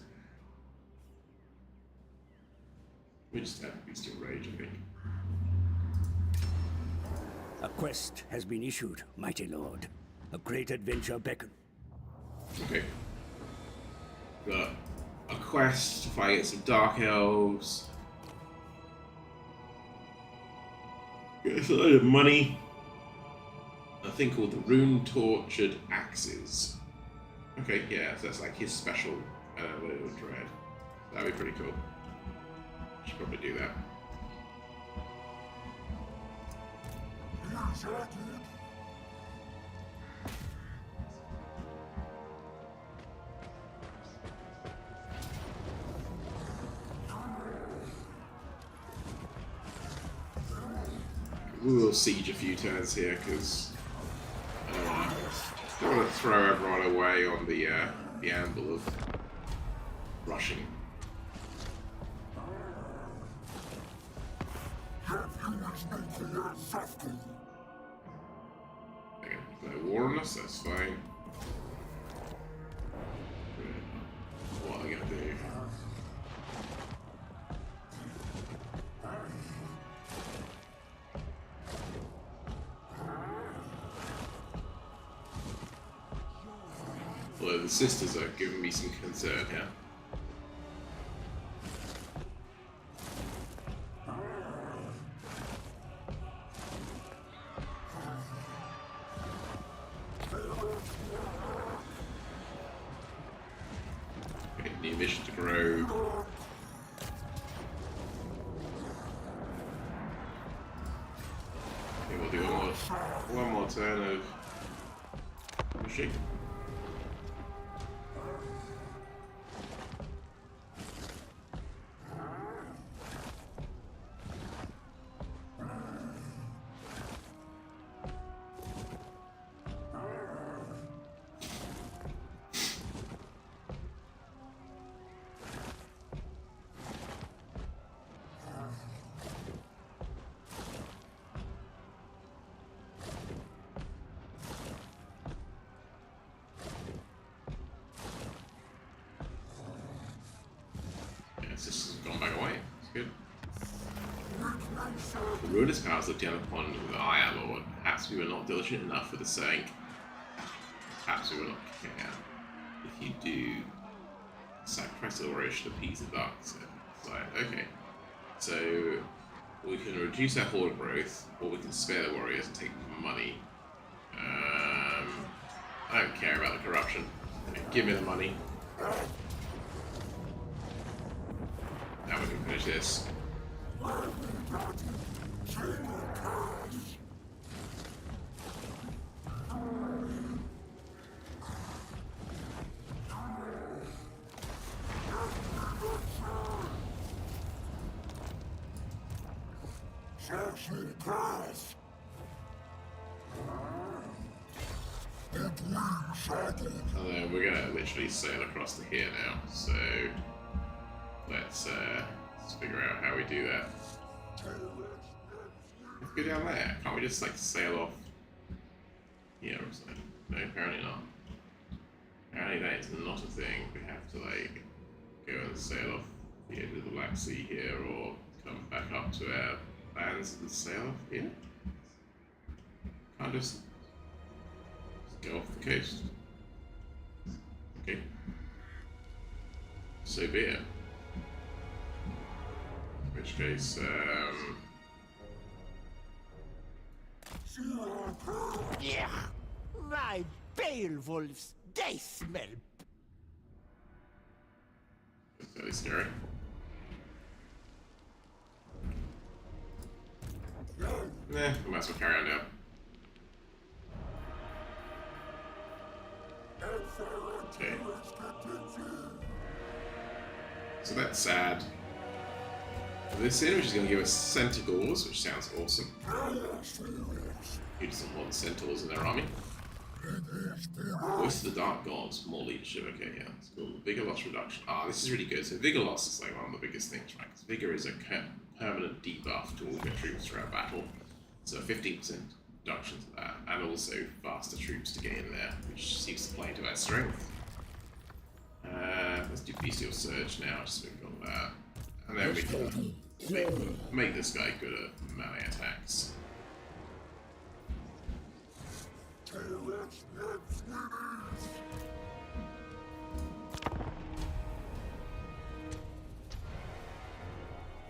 We just have bestial rage, I think. A quest has been issued, mighty lord. A great adventure beckons. Okay. Got a quest to fight against some dark elves. Get a load of money. A thing called the Rune Tortured Axes. Okay, yeah, so that's like his special little dread. That'd be pretty cool. Should probably do that. We will siege a few turns here because I don't want to throw everyone away on the amble of rushing. Okay, no war on us, that's fine. What are they gonna do? Although the sisters are giving me some concern here. Okay, new mission to grow. Okay, we'll do one more turn of pushing. This has gone back away. It's good. The ruinous powers look down upon with eye, our lord. Perhaps we were not diligent enough for the sake. Perhaps we were not care. If you do sacrifice the warrior should appease the dark side. Okay. So we can reduce our horde growth, or we can spare the warriors and take money. I don't care about the corruption. Give me the money. Now we can finish this. Although we're gonna literally sail across to here now, so let's figure out how we do that. Let's go down there. Can't we just like sail off here or something? No, apparently not. Apparently that is not a thing. We have to like go and sail off the end of the Black Sea here, or come back up to our lands and sail off here. Can't just go off the coast. Okay. So be it. In which case, Yeah, my Beowulf's day smell. that's really scary. Nah, we might as well carry on now. Okay. So that's sad. This in, which is going to give us Centigores, which sounds awesome. Who doesn't want Centaurs in their army? Voice of the Dark Gods, more leadership. Okay, yeah, that's cool. Vigor loss reduction. Ah, this is really good. So vigor loss is like one of the biggest things, right? Because vigor is a permanent debuff to all of your troops throughout battle. So 15% reduction to that, and also faster troops to get in there, which seems to play to our strength. Let's do Bestial Surge now, just so we've got that. And then we can make this guy good at melee attacks.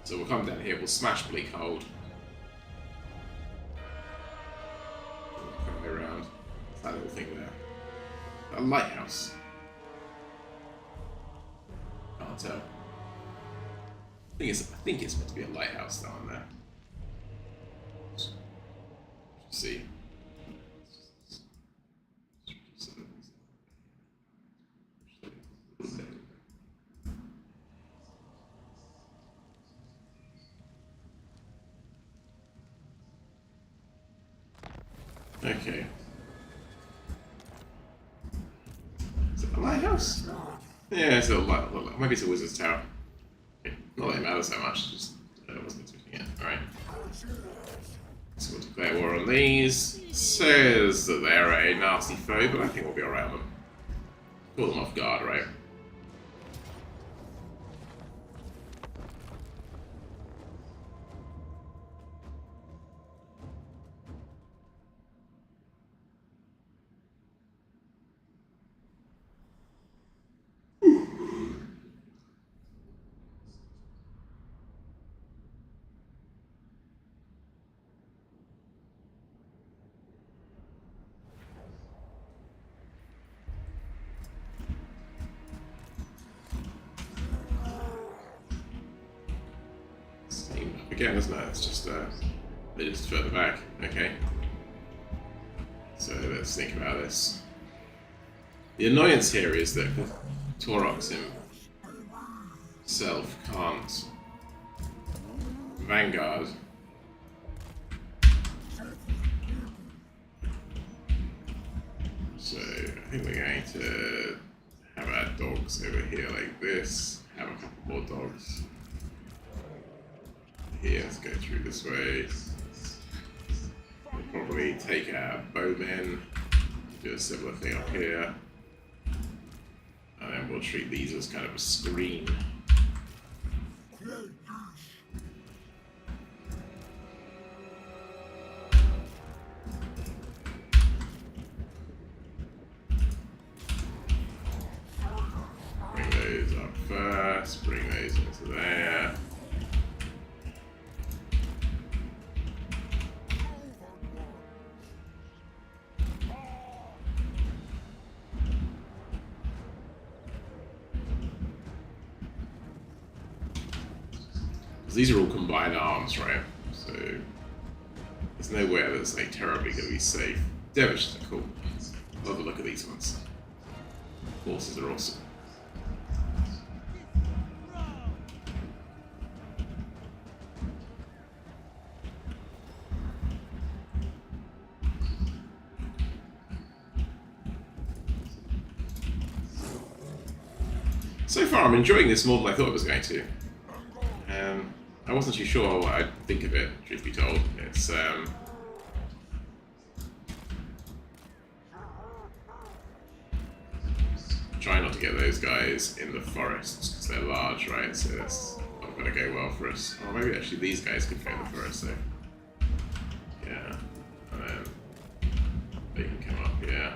So we'll come down here, we'll smash Bleak Hold. Come around. That little thing there. A lighthouse. Can't tell. I think it's meant to be a lighthouse down there. Let's see. Okay. Is it a lighthouse? Yeah, it's a light. Maybe it's a wizard's tower. Okay. Not that it matters that much, just I wasn't expecting it. Alright. So we'll declare war on these. Says that they're a nasty foe, but I think we'll be alright on them. Call them off guard, right? Again, isn't it? It's just they're just further back. Okay. So let's think about this. The annoyance here is that Taurox himself can't vanguard. So I think we're going to have our dogs over here like this. Have a couple more dogs. Here, let's go through this way. We'll probably take our bowmen, do a similar thing up here, and then we'll treat these as kind of a screen. Bring those up first, bring those into there. These are all combined arms, right? So there's nowhere that's like terribly going to be safe. Dervishes are cool. Love the look of these ones. Horses are awesome. So far, I'm enjoying this more than I thought I was going to. I wasn't too sure what I'd think of it, truth be told. It's try not to get those guys in the forests because they're large, right? So that's not going to go well for us. Or maybe actually these guys could go in the forest, so yeah, and then they can come up here.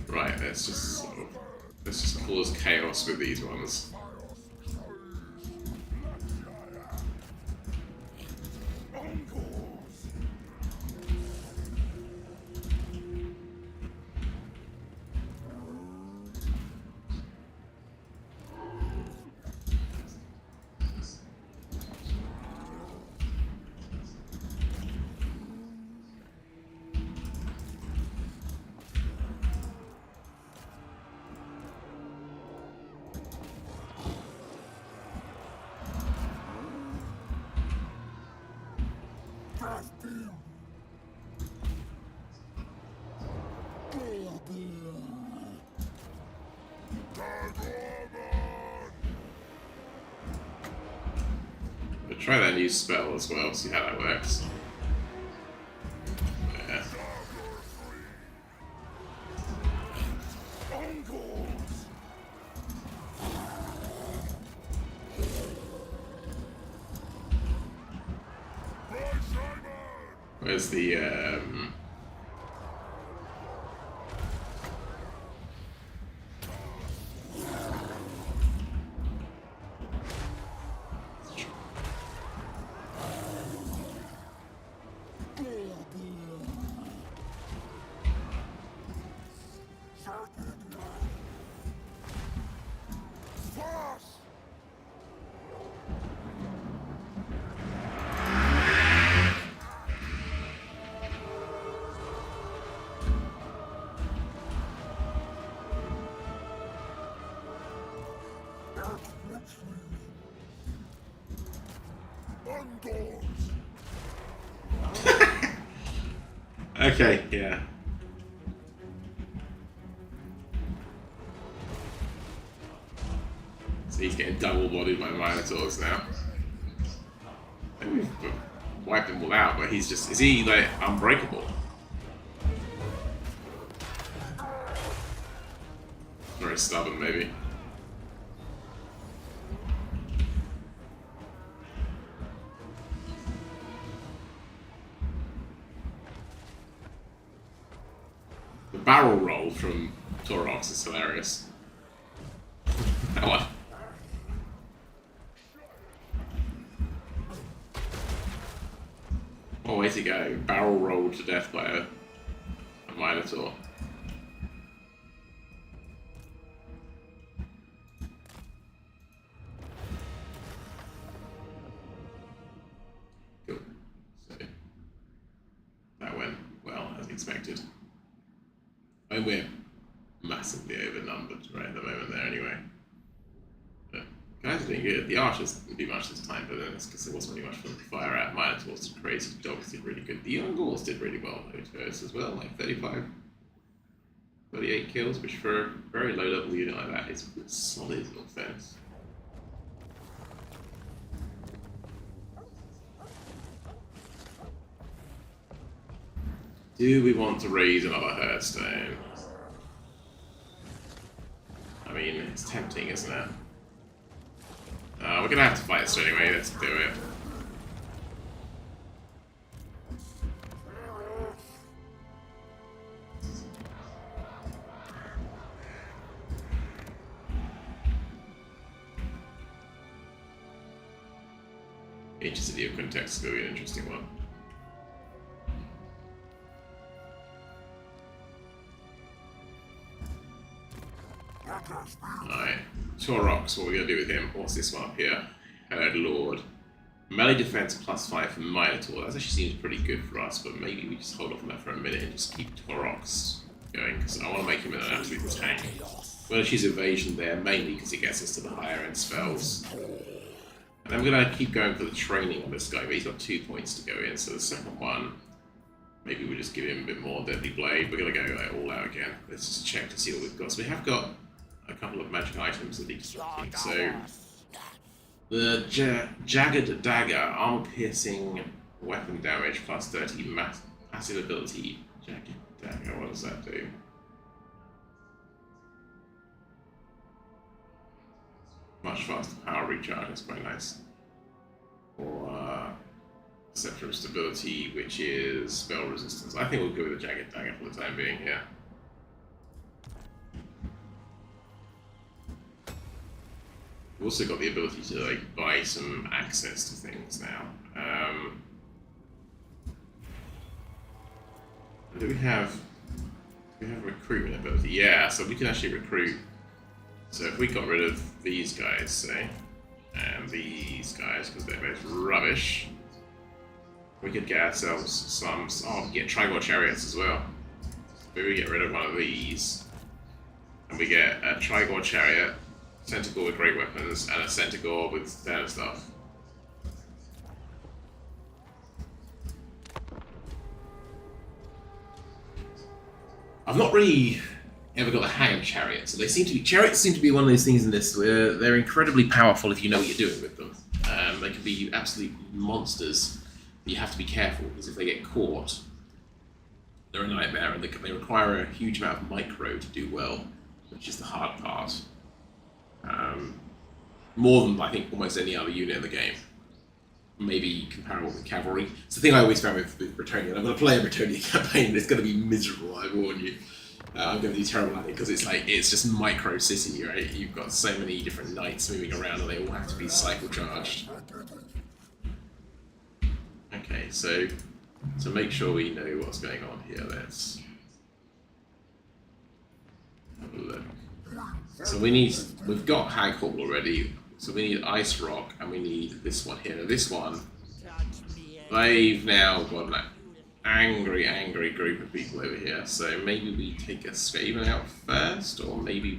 Right, let's just cause chaos with these ones. Try that new spell as well, see how that works. Yeah. Where's the okay, yeah. So he's getting double bodied by Minotaurs now. I think we've wiped him all out, but he's just... Is he, like, unbreakable? Very stubborn, maybe. The barrel roll from Taurox is hilarious. That one. Oh, way to go. Barrel rolled to death by a Minotaur. Cool. So, that went well, as expected. I mean, we're massively overnumbered right at the moment there anyway. But guys are doing good. The archers didn't do much this time, but then it's because there wasn't really much fun to fire at. Minotaurs did crazy. Dogs did really good. The Ungors did really well first as well, like 35, 38 kills, which for a very low level unit like that is solid offense. Do we want to raise another Hearthstone? I mean, it's tempting, isn't it? We're gonna have to fight this anyway, let's do it. Ancient City of Quintex is gonna be an interesting one. Alright, Taurox, what are we going to do with him? What's this one up here? Hello, Lord. Melee defense +5 for Minotaur. That actually seems pretty good for us, but maybe we just hold off on that for a minute and just keep Taurox going, because I want to make him an absolute tank. I'm going to choose evasion there, mainly because it gets us to the higher end spells. And then we're going to keep going for the training on this guy, but he's got 2 points to go in, so the second one, maybe we'll just give him a bit more Deadly Blade. We're going to go like, all out again. Let's just check to see what we've got. So we have got a couple of magic items that need to keep. So the Jagged Dagger, armor piercing weapon damage plus 30 passive ability. Jagged Dagger, what does that do? Much faster power recharge, that's quite nice. Or Scepter of Stability, which is spell resistance. I think we'll go with the Jagged Dagger for the time being here. We've also got the ability to like buy some access to things now. Do we have recruitment ability? Yeah, so we can actually recruit. So if we got rid of these guys, say, and these guys, because they're both rubbish, we could get ourselves some. Oh, get Trigor Chariots as well. Maybe we get rid of one of these, and we get a Trigor Chariot, Centaur with great weapons, and a Centaur with standard stuff. I've not really ever got the hang of chariots. So chariots seem to be one of those things in this where they're incredibly powerful if you know what you're doing with them. They can be absolute monsters. You have to be careful because if they get caught, they're a nightmare, and they require a huge amount of micro to do well, which is the hard part. More than I think almost any other unit in the game. Maybe comparable with cavalry. It's the thing I always found with Bretonnian. I'm going to play a Bretonnian campaign and it's going to be miserable, I warn you. I'm going to do terrible at it because it's just micro city, right? You've got so many different knights moving around and they all have to be cycle charged. Okay, so to make sure we know what's going on here, let's have a look. So we've got Hag Hall already, so we need Ice Rock and we need this one here. Now this one, they've now got an angry group of people over here, so maybe we take a Skaven out first, or maybe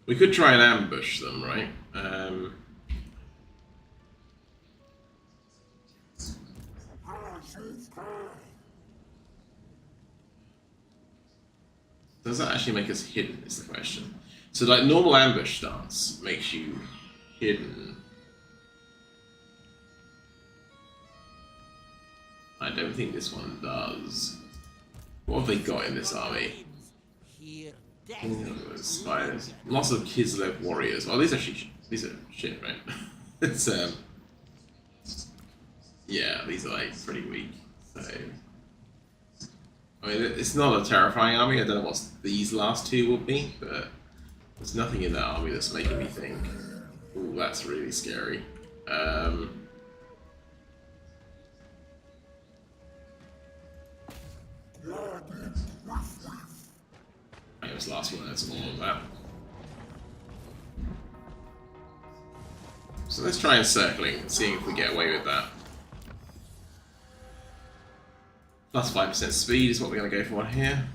we could try and ambush them, right? Does that actually make us hidden, is the question. So like normal ambush stance makes you hidden. I don't think this one does. What have they got in this army? Spiders. Lots of Kislev warriors. Oh, these are shit, right? It's yeah, these are like pretty weak. So I mean, it's not a terrifying army. I don't know what these last two will be, but there's nothing in that army that's making me think, ooh, that's really scary. This last one, that's all of that. So let's try encircling, seeing if we get away with that. Plus 5% speed is what we're going to go for here.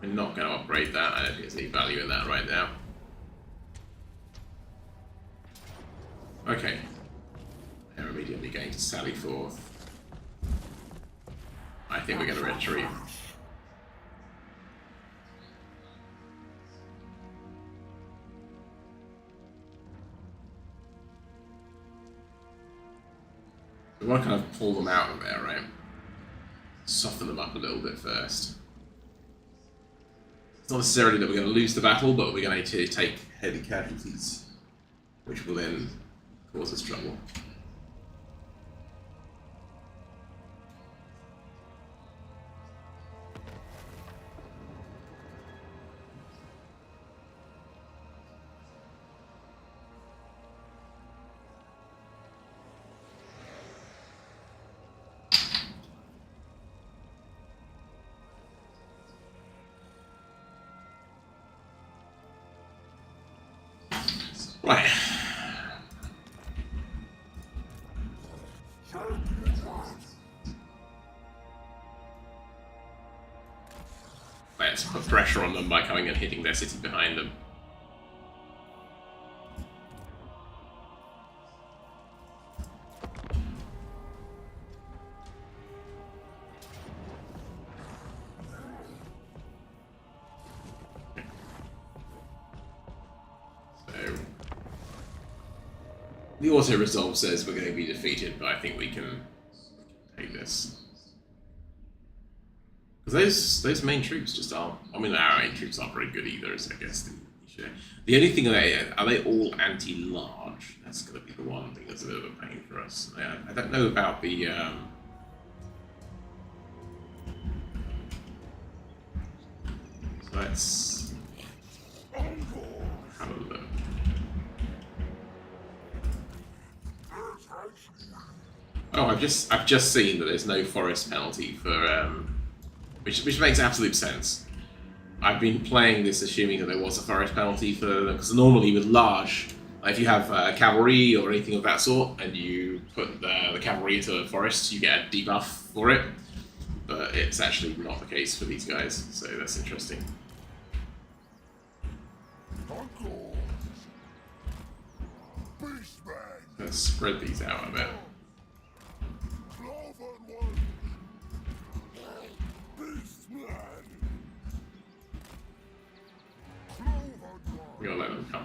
We're not going to upgrade that. I don't think there's any value in that right now. Okay. They're immediately going to sally forth. I think we're going to retreat. We want to kind of pull them out of there, right? Soften them up a little bit first. It's not necessarily that we're going to lose the battle, but we're going to take heavy casualties, which will then cause us trouble. Right. Let's put pressure on them by coming and hitting their city behind them. The auto resolve says we're going to be defeated, but I think we can take this. Because those main troops just aren't. I mean, our main troops aren't very good either, is I guess the issue. The only thing are they all anti-large? That's going to be the one thing that's a bit of a pain for us. I don't know about the. So let's have a look. Oh, I've just seen that there's no forest penalty for which makes absolute sense. I've been playing this assuming that there was a forest penalty for them, because normally with large, if you have cavalry or anything of that sort, and you put the cavalry into the forest, you get a debuff for it. But it's actually not the case for these guys, so that's interesting. Let's spread these out a bit.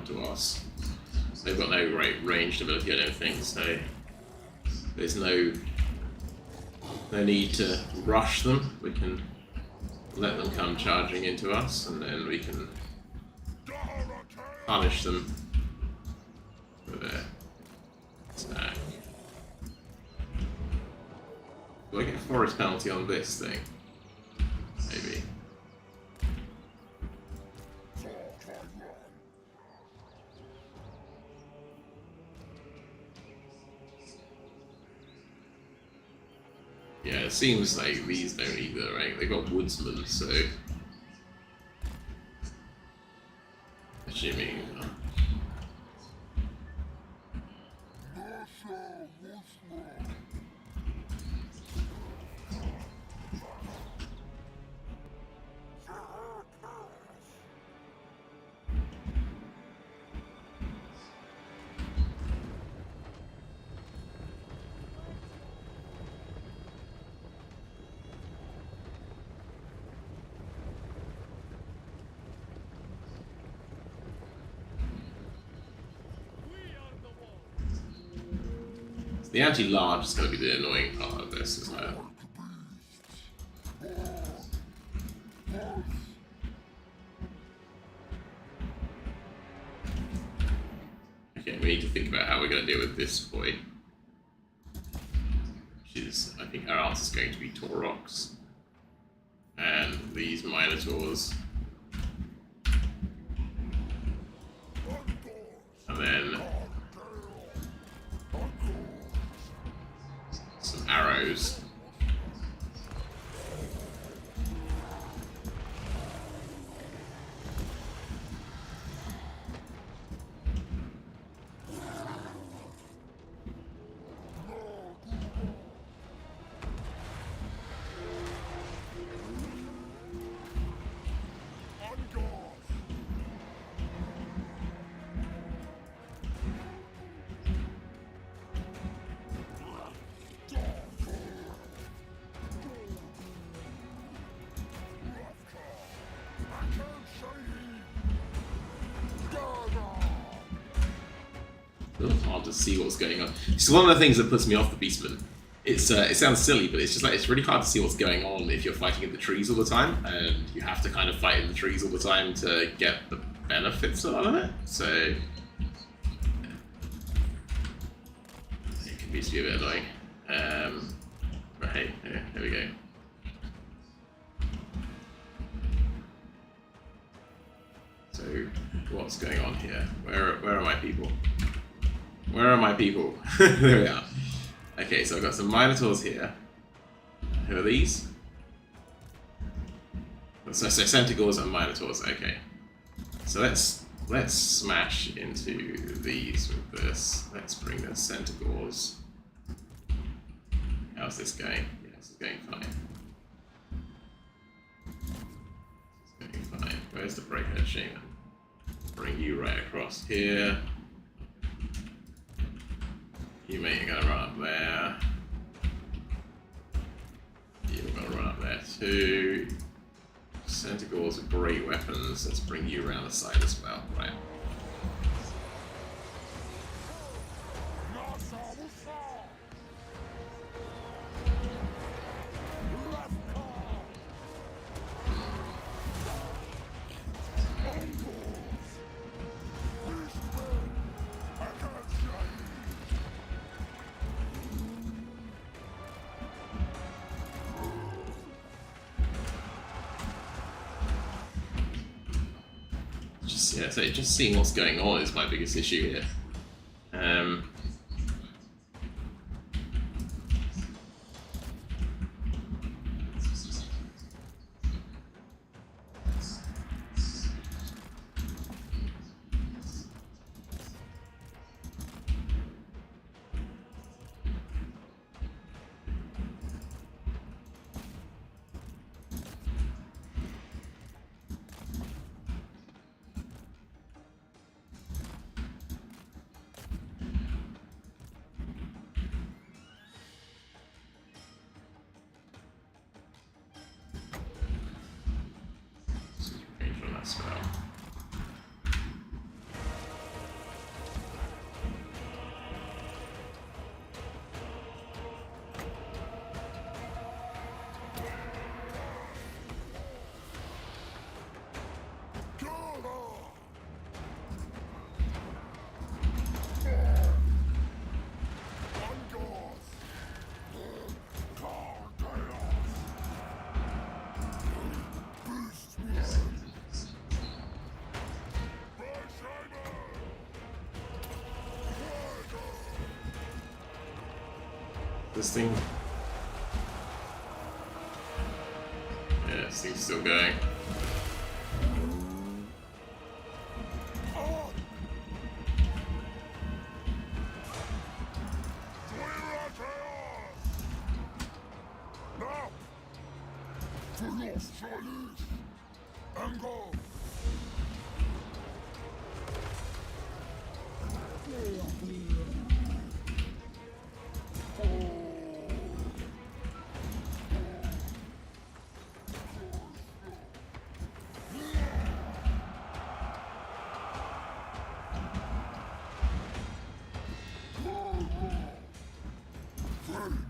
come to us. They've got no great ranged ability, I don't think, so there's no need to rush them. We can let them come charging into us, and then we can punish them for their attack. Do I get a forest penalty on this thing? Maybe. Yeah, it seems like these don't either, right? They got woodsmen, so assuming. The anti-large is going to be the annoying part of this, isn't it? Okay, we need to think about how we're going to deal with this boy. Which is, I think our answer is going to be Taurox. And these Minotaurs. And then some arrows. A little hard to see what's going on. It's one of the things that puts me off the Beastmen. It sounds silly, but it's just like it's really hard to see what's going on if you're fighting in the trees all the time, and you have to kind of fight in the trees all the time to get the benefits out of it. So it can be a bit annoying. Right, yeah, here we go. So what's going on here? Where are my people? Where are my people? There we are. Okay, so I've got some Minotaurs here. Who are these? So Centaurs and Minotaurs. Okay. So let's smash into these with this. Let's bring the Centaurs. How's this going? Yeah, this is going fine. This is going fine. Where's the Breakhead Shaman? Bring you right across here. You mate, you're gonna run up there. You're gonna run up there too. Centaurs are great weapons. Let's bring you around the side as well. Right. Yeah, so just seeing what's going on is my biggest issue here. this thing. Yeah, this thing's still going. Now, to your service, and go. Very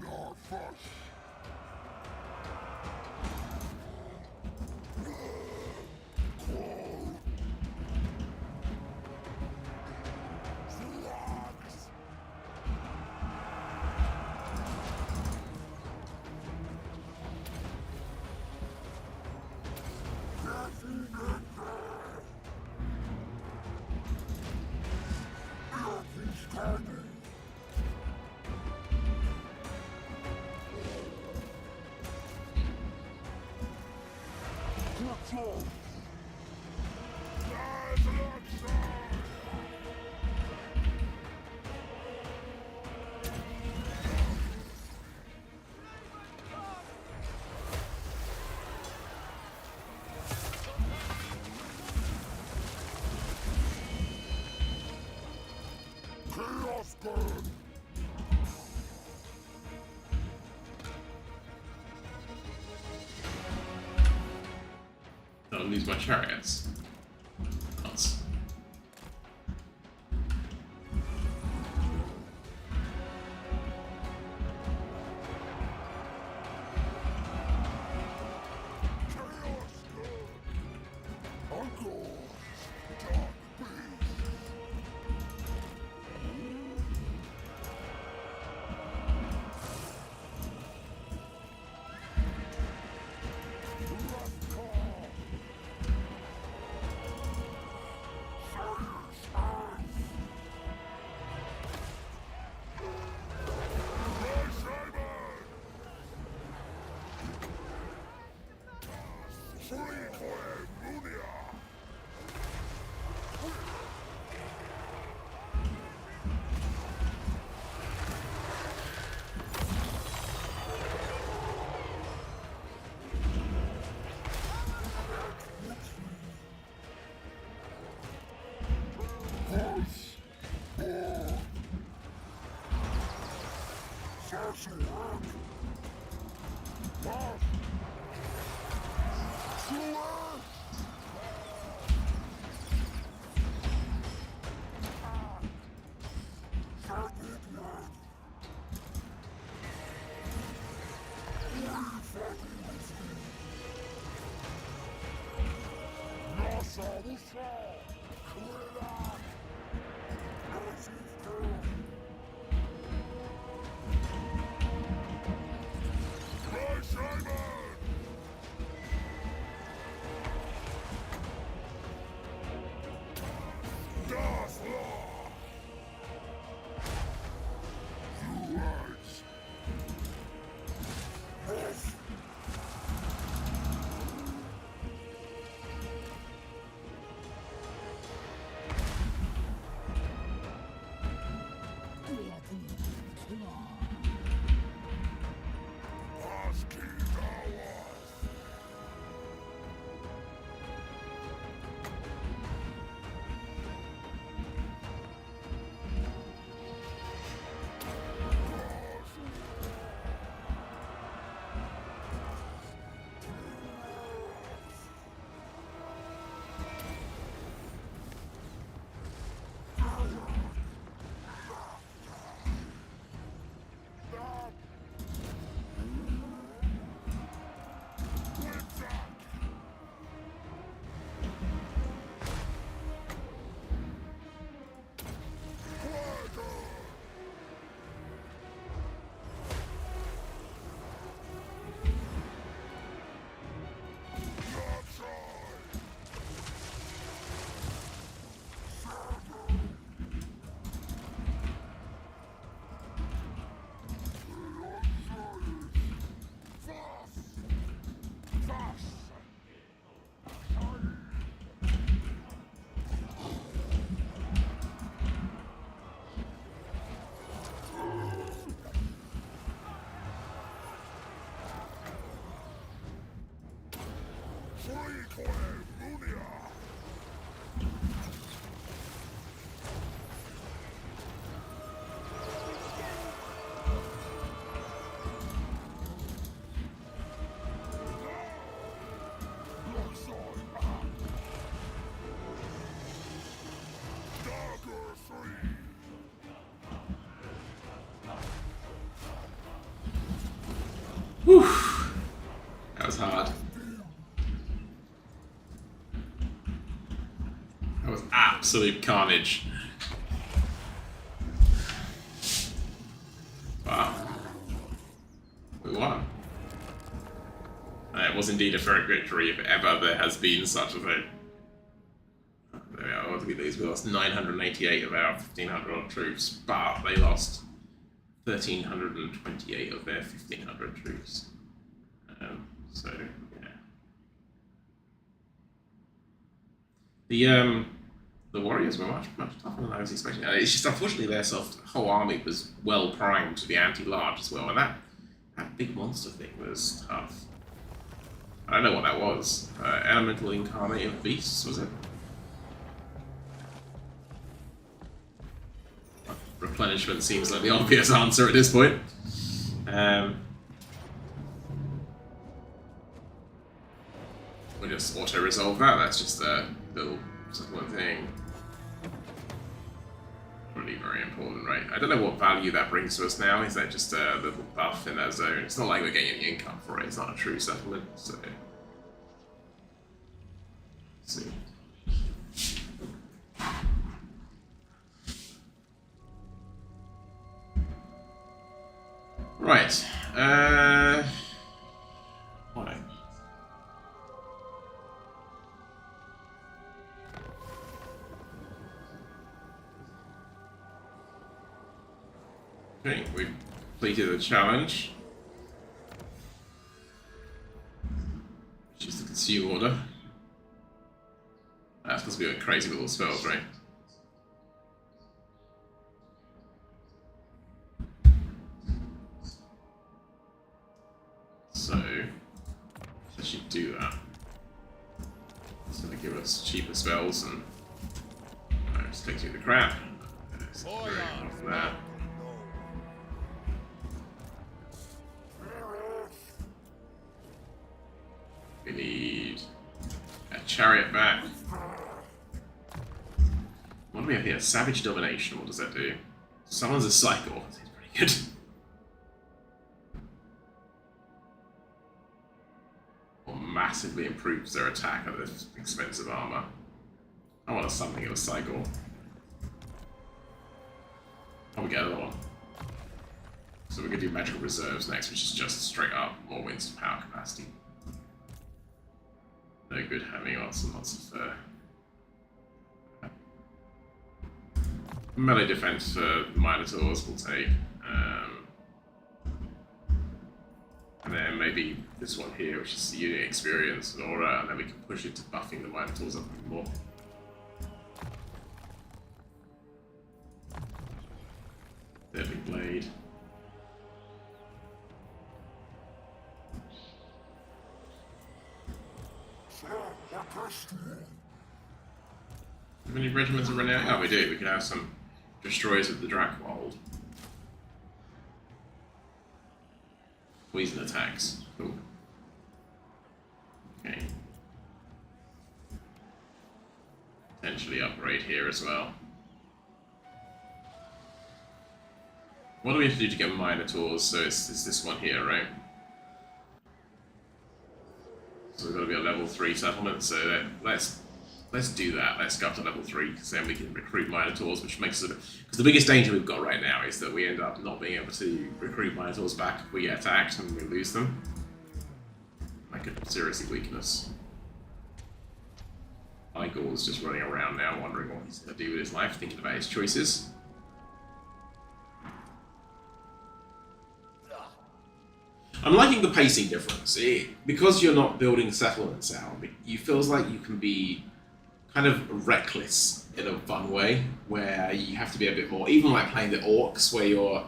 not fuss. Chaos burn! I'll lose my chariots. Nuts. Chaos burn! Uncle! Dark beast! Frequent Munia. Whew. That was hard. That was absolute carnage. Wow. We won. It was indeed a Pyrrhic victory, if ever there has been such a thing. There we are, what did we lose? We lost 988 of our 1,500 odd troops, but they lost 1,328 of their 1,500 troops. So, yeah. The warriors were much tougher than I was expecting. It's just unfortunately their whole army was well primed to be anti-large as well, and that big monster thing was tough. I don't know what that was. Elemental Incarnate of Beasts, was it? Replenishment seems like the obvious answer at this point. We'll just auto-resolve that. That's just a little one thing. Really very important, right? I don't know what value that brings to us now. Is that just a little buff in that zone? It's not like we're getting any income for it. It's not a true settlement, so... Let's see. Right. What? Okay, we've completed the challenge. Which is the consume order. That's supposed to be a crazy little spells, right? So, I should do that. It's going to give us cheaper spells and just takes you the crap. Let's get rid of that. We need a chariot back. What do we have here? Savage Domination. What does that do? Summons a cycle. That seems pretty good. Or massively improves their attack at this expensive armor. I want something of a cycle. Oh, we get another one. So we're going to do Magical Reserves next, which is just straight up more Winston power capacity. No good having lots and lots of melee defense for Minotaurs will take. And then maybe this one here, which is the unit experience and aura, and then we can push it to buffing the Minotaurs up even more. Deadly Blade. How many regiments of renown? Oh, we do. We can have some destroyers of the Drakwold. Poison attacks. Cool. Okay. Potentially upgrade here as well. What do we have to do to get Minotaurs? So it's this one here, right? So we've got to be a level 3 settlement, so let's do that. Let's go up to level 3, because then we can recruit Minotaurs, which makes it... Because the biggest danger we've got right now is that we end up not being able to recruit Minotaurs back if we get attacked and we lose them. That could seriously weaken us. Igor's just running around now, wondering what he's going to do with his life, thinking about his choices. I'm liking the pacing difference. Because you're not building settlements out, it feels like you can be kind of reckless in a fun way, where you have to be a bit more, even like playing the orcs, where you're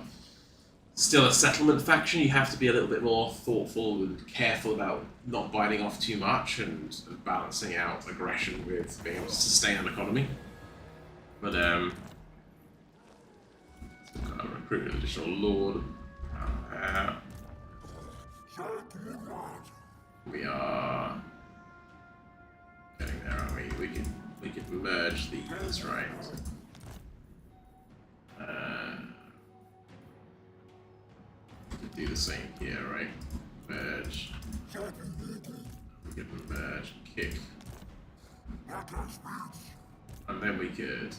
still a settlement faction. You have to be a little bit more thoughtful and careful about not biting off too much and balancing out aggression with being able to sustain an economy. But recruit an additional lord. We are getting there, aren't we? We could merge these, right? Do the same here, right? Merge. We could merge, kick. And then we could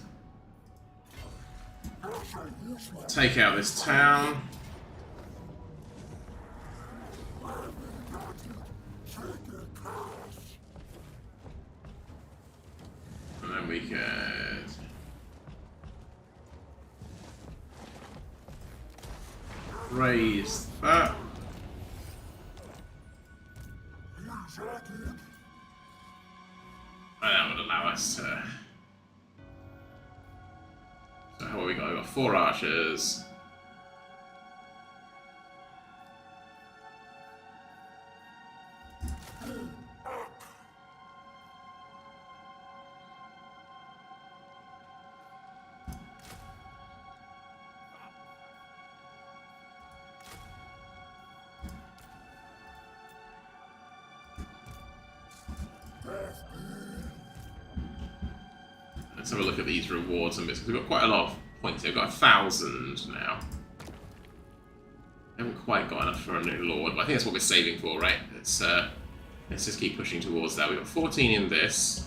take out this town. And then we could raise that. And that would allow us to. So how have we got? We've got 4 archers. Let's have a look at these rewards and bits, because we've got quite a lot of points here. We've got 1,000 now. Haven't quite got enough for a new lord, but I think that's what we're saving for, right? Let's just keep pushing towards that. We've got 14 in this.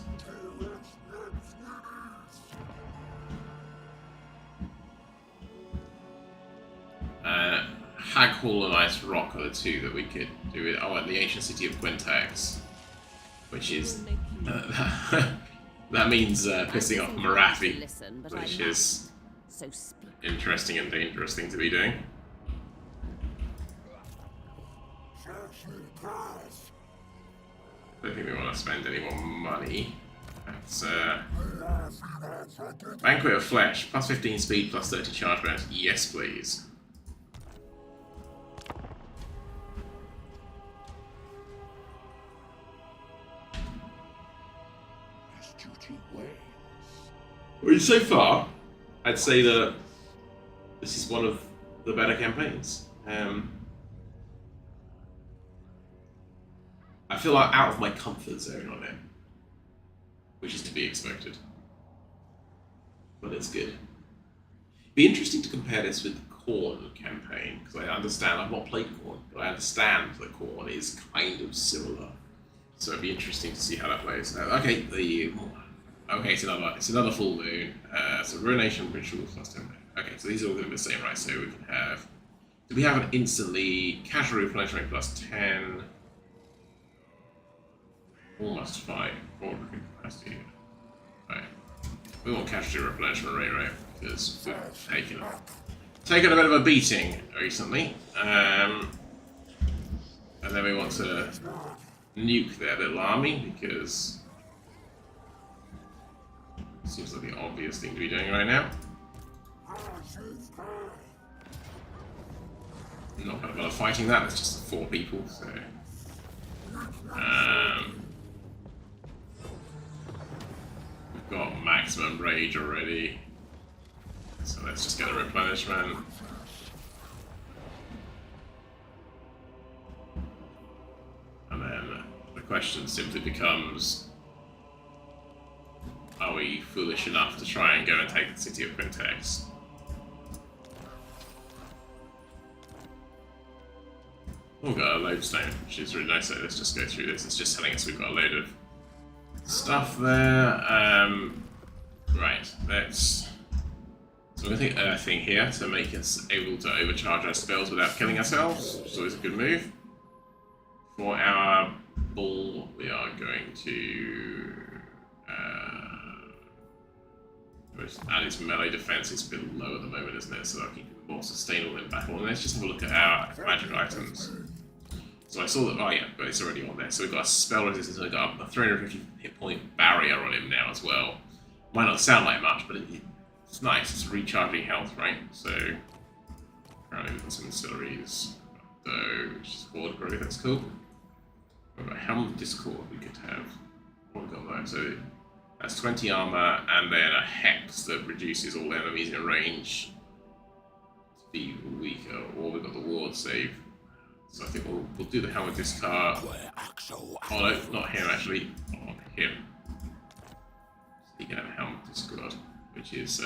Hag Hall and Ice Rock are the 2 that we could do with. Oh, and the ancient city of Quintex, which is that means pissing off Marathi, which is interesting and dangerous thing to be doing. I don't think we want to spend any more money. That's Banquet of Flesh, plus 15 speed, plus 30 charge bonus. Yes, please. Well, so far, I'd say that this is one of the better campaigns. I feel like out of my comfort zone on it, which is to be expected. But it's good. Be interesting to compare this with the Khorne campaign, because I understand, I've not played Khorne, but I understand that Khorne is kind of similar. So it'd be interesting to see how that plays. Okay, it's another full moon. So Ruination Ritual plus 10. Okay, so these are all going to be the same, right? So we can have. Do we have an instantly casual replenishment plus 10? Almost 5. Forward capacity. Right. We want casualty replenishment rate, right? Because we've taken a bit of a beating recently. And then we want to nuke their little army because it seems like the obvious thing to be doing right now. I'm not going to bother fighting that, it's just 4 people, so. We've got maximum rage already. So let's just get a replenishment. And then the question simply becomes, are we foolish enough to try and go and take the city of Quintex? We've got a lodestone, which is really nice. So let's just go through this. It's just telling us we've got a load of stuff there. Right, let's. So we're going to take Earthing here to make us able to overcharge our spells without killing ourselves, which is always a good move. For our bull, we are going to add its melee defense. It's a bit low at the moment, isn't it? So that'll keep it more sustainable in battle. And let's just have a look at our magic items. So I saw that, oh yeah, but it's already on there. So we've got a spell resistance, and we've got a 350 hit point barrier on him now as well. Might not sound like much, but it's nice. It's recharging health, right? So Apparently we've got some ancillaries. Though, which is called Growth, that's cool. We've got Helm of Discord we could have. What have we got there? So that's 20 armor and then a hex that reduces all enemies in range to be weaker, or we've got the ward save. So I think we'll do the Helm of Discard. Oh no, not him actually. I want him. So he can have a Helm of Discord, which is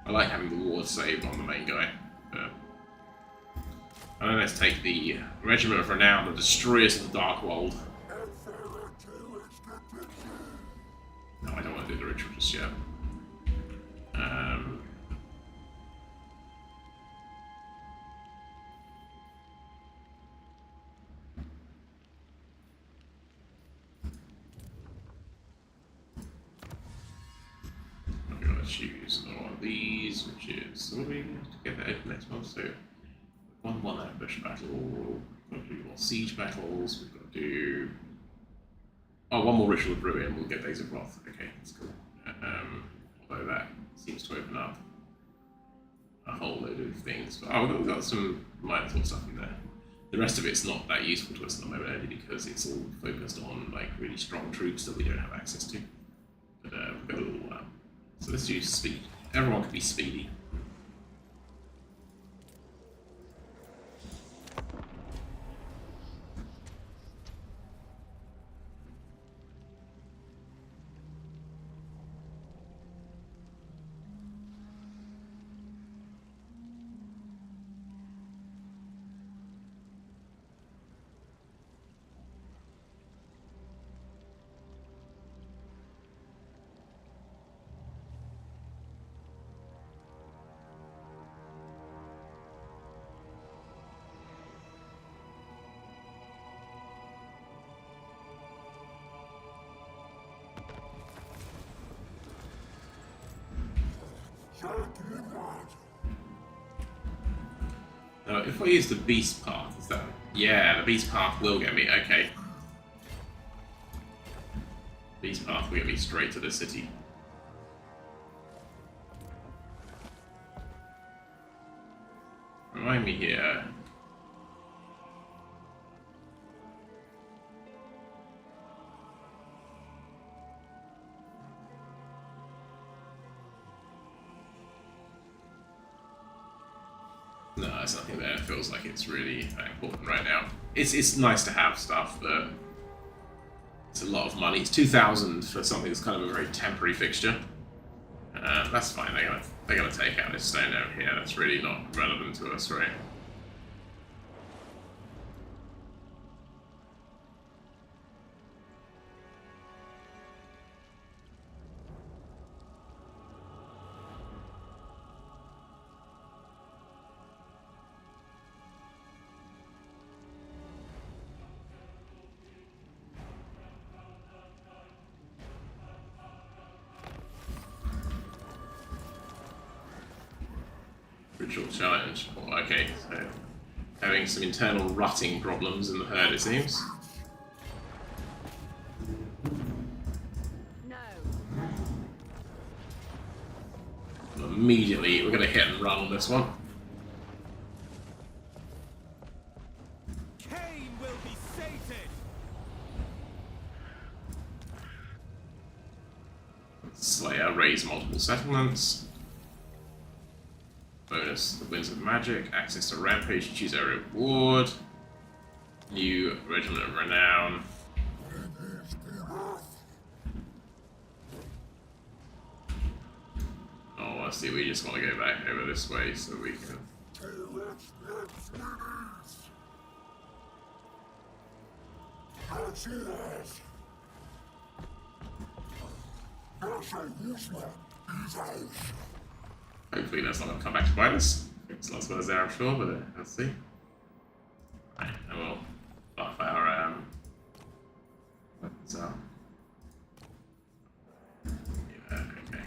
I like having the ward save on the main guy. And then let's take the Regiment of Renown, the Destroyers of the Dark World. No, I don't want to do the ritual just yet. I'm going to choose one of these, which is, so what do we have to get that open next month? So, one ambush battle, we've got to do more siege battles, we've got to do... Oh, one more Ritual of Ruin, we'll get Days of Wrath. Okay, that's cool. Although that seems to open up a whole load of things. But we've got some minor stuff in there. The rest of it's not that useful to us at the moment, only because it's all focused on like really strong troops that we don't have access to. But we've got a little while. So let's use speed. Everyone can be speedy. Now, if I use the Beast Path, is that... Yeah, the Beast Path will get me, okay. Beast Path will get me straight to the city. Remind me here... No, there's nothing there. It feels like it's really important right now. It's nice to have stuff, but it's a lot of money. It's 2,000 for something that's kind of a very temporary fixture. That's fine. They're gonna take out this stone over here. That's really not relevant to us, right? Ritual challenge. Oh, okay, so having some internal rutting problems in the herd, it seems. No. And immediately, we're going to hit and run on this one. Cain will be sated. Slayer, raise multiple settlements. Bonus, the Winds of Magic, access to Rampage, choose area of ward. New Regiment of Renown. Oh, honestly, we just want to go back over this way so we can... Hopefully that's not going to come back to bite us. It's not as well as there, I'm sure, but let's see. Right, and we'll buff our weapons up. Yeah, okay.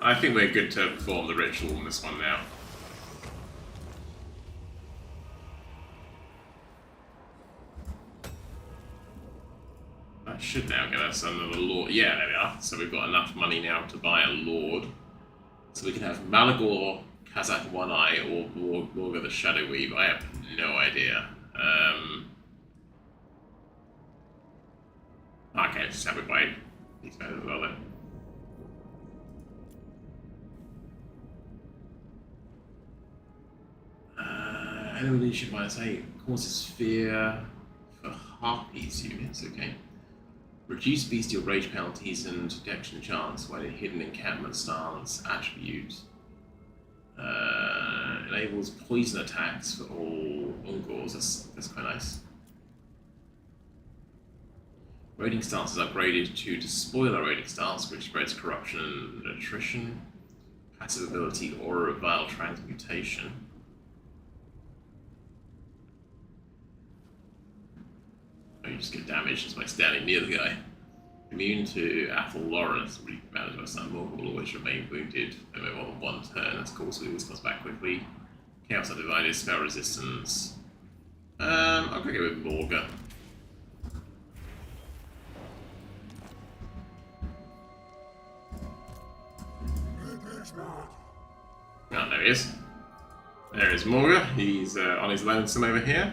I think we're good to perform the ritual on this one now. That should now get us another lord. Yeah, there we are. So we've got enough money now to buy a lord. So we can have Malagor, Kazakh One Eye, or Morga the Shadow Weave. I have no idea. Okay, let's just have it by these guys as well then. Enemy leadership -8 causes fear for Harpies units, okay. Reduce bestial rage penalties and detection chance when in hidden encampment stance attribute. Enables poison attacks for all Ungors. That's quite nice. Raiding stance is upgraded to Despoiler raiding stance, which spreads corruption and attrition. Passive ability Aura of Vile Transmutation. Oh, you just get damaged just by standing near the guy. Immune to Athel Lawrence, really matters by some more, will always remain wounded no more than one turn. That's cool, so he always comes back quickly. Chaos Undivided, spell resistance. I'll go with Morga. Oh, there he is. There is Morga. He's on his lonesome over here.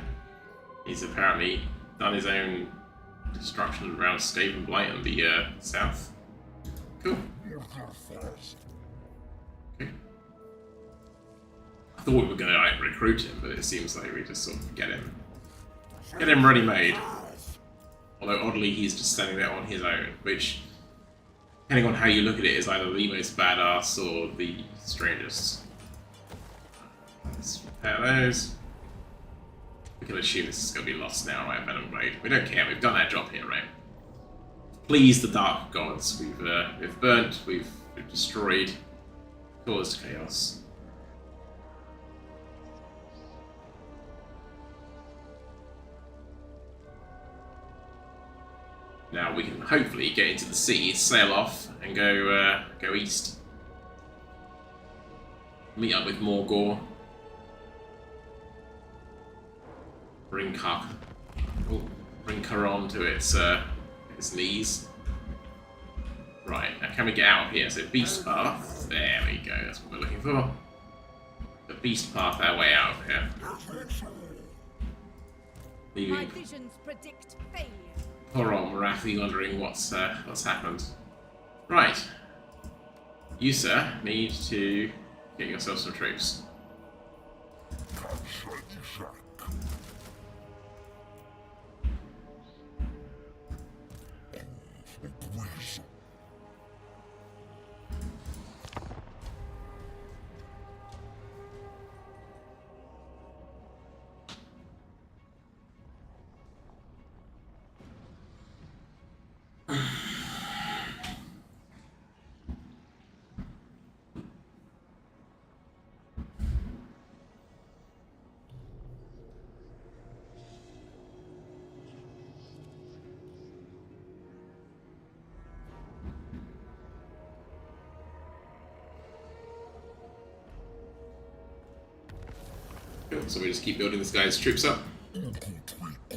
He's apparently done his own destruction around Skaven Blight and the south. Cool. Okay. I thought we were going to like recruit him, but it seems like we just sort of get him ready-made. Although oddly, he's just standing there on his own, which, depending on how you look at it, is either the most badass or the strangest. Let's repair those. We can assume this is going to be lost now, right? Venom Blade. We don't care. We've done our job here, right? Please the Dark Gods. We've burnt. We've destroyed. Caused chaos. Now we can hopefully get into the sea, sail off, and go east. Meet up with Morgor. Bring Caron to its knees. Right, now can we get out of here? So Beast Path. There we go, that's what we're looking for. The Beast Path, our way out of here. My Leaving visions predict failure. Coron Marathi wondering what's happened. Right. You, sir, need to get yourself some troops. Cool, so we just keep building this guy's troops up.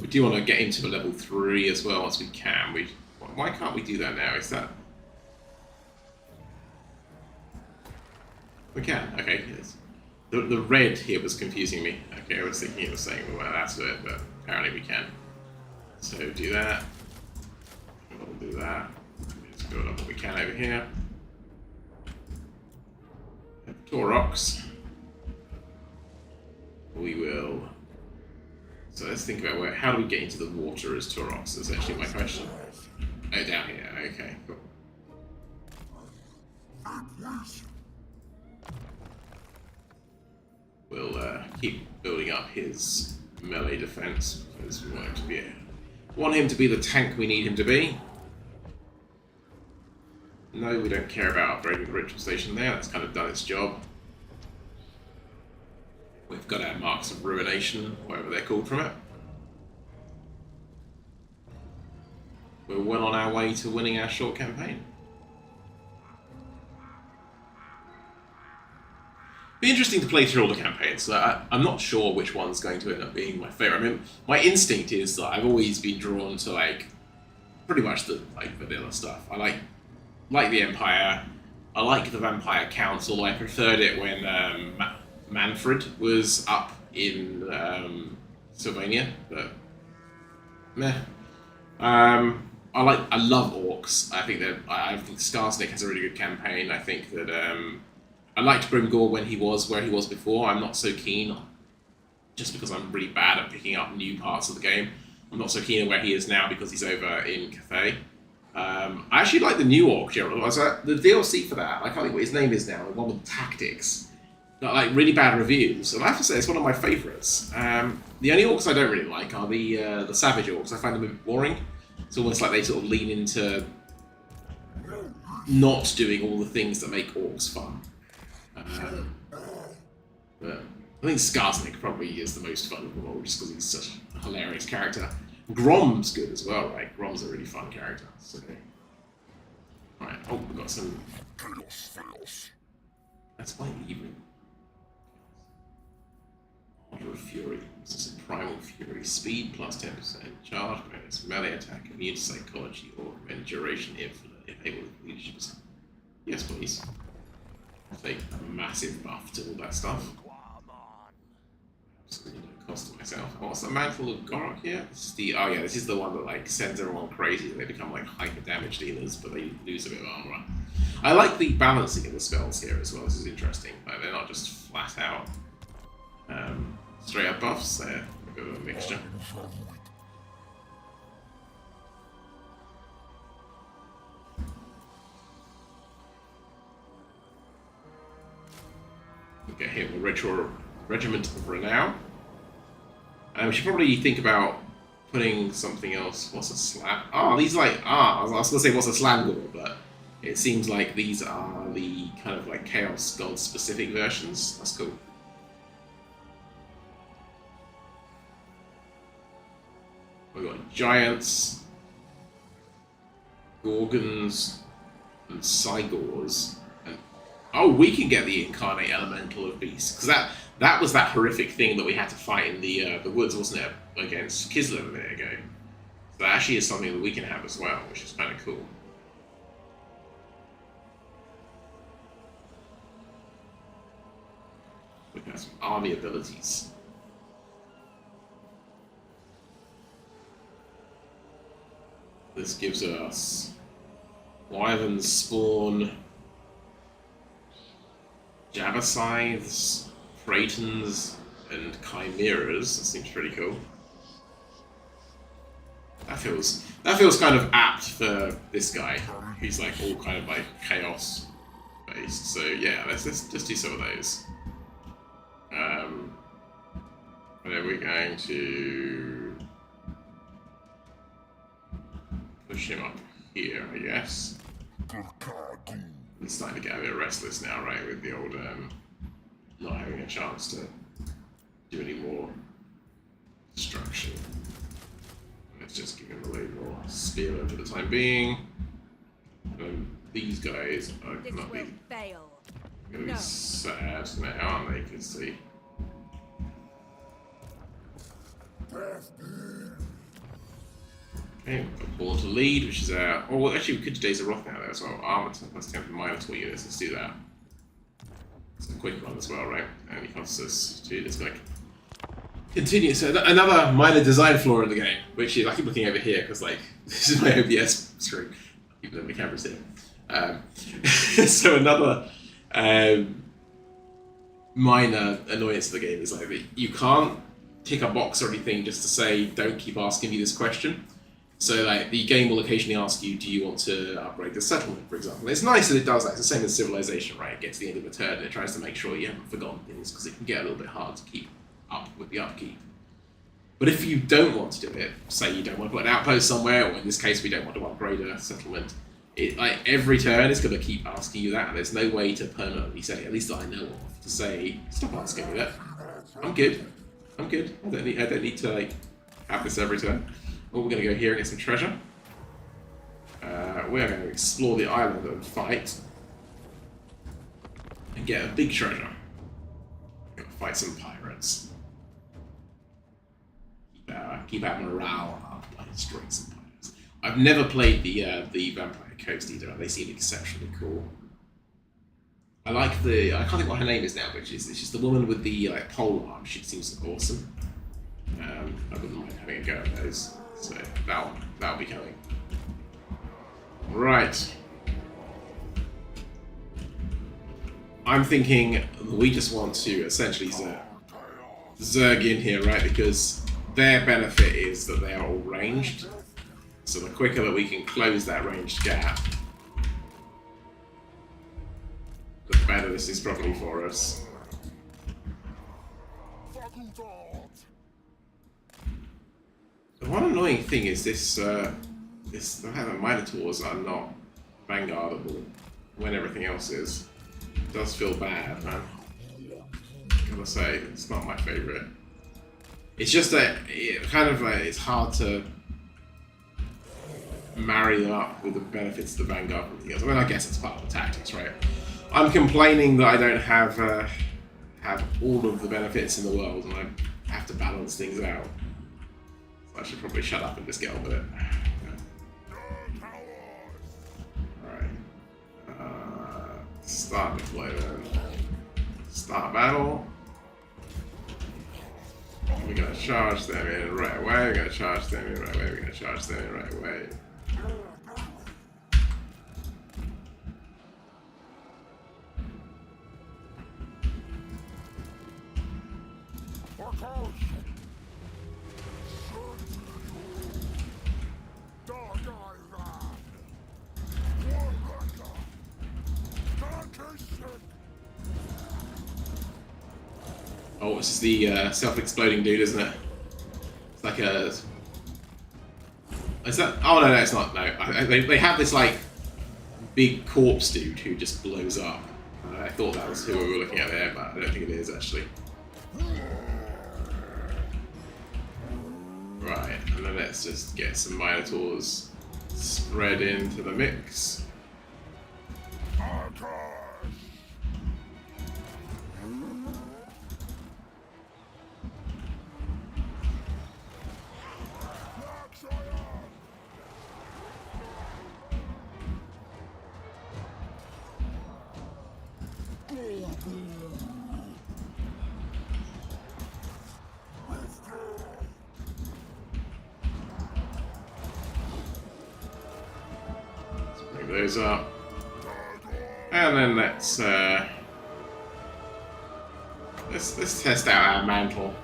We do want to get into a level 3 as well once we can. Why can't we do that now? Is that... We can, okay. Yes. The red here was confusing me. Okay, I was thinking it was saying, well, that's it, but apparently we can. So do that. We'll do that. Let's build up what we can over here. Taurox. We will. So let's think about how do we get into the water as Taurox? That's actually my question. Oh, down here. Okay, cool. We'll keep building up his melee defense because we want him to be the tank we need him to be. No, we don't care about upgrading the ritual station there. That's kind of done its job. We've got our marks of ruination, whatever they're called from it. We're well on our way to winning our short campaign. Be interesting to play through all the campaigns. So I'm not sure which one's going to end up being my favourite. I mean, my instinct is that I've always been drawn to like pretty much the like vanilla stuff. I like the Empire. I like the Vampire Council. I preferred it when Manfred was up in Sylvania, but meh. I love orcs. I think Skarsnik has a really good campaign. I think that I liked Grimgor when he was where he was before. I'm not so keen, just because I'm really bad at picking up new parts of the game. I'm not so keen on where he is now because he's over in Cathay. I actually like the new orc general. The DLC for that, I can't think what his name is now, the one with tactics. Got like really bad reviews, and I have to say it's one of my favourites. The only orcs I don't really like are the savage orcs. I find them a bit boring. It's almost like they sort of lean into not doing all the things that make orcs fun. But I think Skarsnik probably is the most fun of them all, just because he's such a hilarious character. Grom's good as well, right? Grom's a really fun character. So, right. Oh, we've got some. That's quite even. Order of Fury. This is a Primal Fury. Speed plus 10%. Charge bonus. Melee attack. Immune to psychology. Augment duration infinite. Enable leadership. Yes, please. Take a massive buff to all that stuff. Absolutely no cost to myself. Oh, what's the Mantle of Gorok here? This is the one that like sends everyone crazy. They become like hyper damage dealers, but they lose a bit of armor. I like the balancing of the spells here as well. This is interesting. Like, they're not just flat out straight up buffs. They're a bit of a mixture. We get hit with Regiment of Renown. We should probably think about putting something else. What's a slam? I was going to say what's a Slangor, but it seems like these are the kind of like Chaos God specific versions. That's cool. We've got Giants, Gorgons, and Cygors. Oh, we can get the Incarnate Elemental of Beast, because that was that horrific thing that we had to fight in the woods, wasn't it, against Kislev a minute ago. So that actually is something that we can have as well, which is kind of cool. We can have some army abilities. This gives us Wyvern Spawn, Jabbercythes, Pratons, and Chimeras. That seems pretty cool. That feels kind of apt for this guy. He's like all kind of like chaos based. So yeah, let's just do some of those. And then we're going to push him up here, I guess. I'm starting to get a bit restless now, right, with the old not having a chance to do any more destruction. Let's just give him a little more spear for the time being. These guys are going to be sad now, aren't they? Because they... Okay, we've got Ball to Lead, which is our... Oh, well, actually, we could do Days of Wrath now there as well. Armor plus 10 for Minotaur units. Let's do that. It's a quick one as well, right? And it costs us 2. Let's go. Continue. So another minor design flaw in the game, which is... I keep looking over here because, like, this is my OBS screen. Even though the camera's here. So another minor annoyance of the game is like that you can't tick a box or anything just to say, don't keep asking me this question. So like the game will occasionally ask you, do you want to upgrade the settlement, for example. It's nice that it does that. It's the same as Civilization, right? It gets to the end of a turn and it tries to make sure you haven't forgotten things because it can get a little bit hard to keep up with the upkeep. But if you don't want to do it, say you don't want to put an outpost somewhere, or in this case we don't want to upgrade a settlement, like every turn it's going to keep asking you that, and there's no way to permanently say, at least that I know of, to say, stop asking me that. I'm good. I don't need to like have this every turn. Well, we're going to go here and get some treasure. We are going to explore the island and fight. And get a big treasure. We're going to fight some pirates. Keep our morale up by destroying some pirates. I've never played the Vampire Coast either. They seem exceptionally cool. I like the I can't think what her name is now, but it's just the woman with the like pole arm. She seems awesome. I wouldn't mind having a go at those. So that'll be coming. Right. I'm thinking we just want to essentially Zerg in here, right? Because their benefit is that they are all ranged. So the quicker that we can close that ranged gap, the better this is probably for us. The one annoying thing is the fact that Minotaurs are not vanguardable when everything else is. It does feel bad, man. Gotta say, it's not my favourite. It's just that it's hard to marry them up with the benefits of the Vanguard and everything else. I mean, I guess it's part of the tactics, right? I'm complaining that I don't have all of the benefits in the world, and I have to balance things out. So I should probably shut up and just get on with it. Alright. Start deployment. Start battle. We're gonna charge them in right away. We're gonna charge them in right away. We're gonna charge them in right away. Oh, it's just the self-exploding dude, isn't it? It's like a... Is that... Oh, no, it's not. No. They have this, like, big corpse dude who just blows up. I thought that was who we were looking at there, but I don't think it is, actually. Right, and then let's just get some Minotaurs spread into the mix. Those up, and then let's test out our mantle.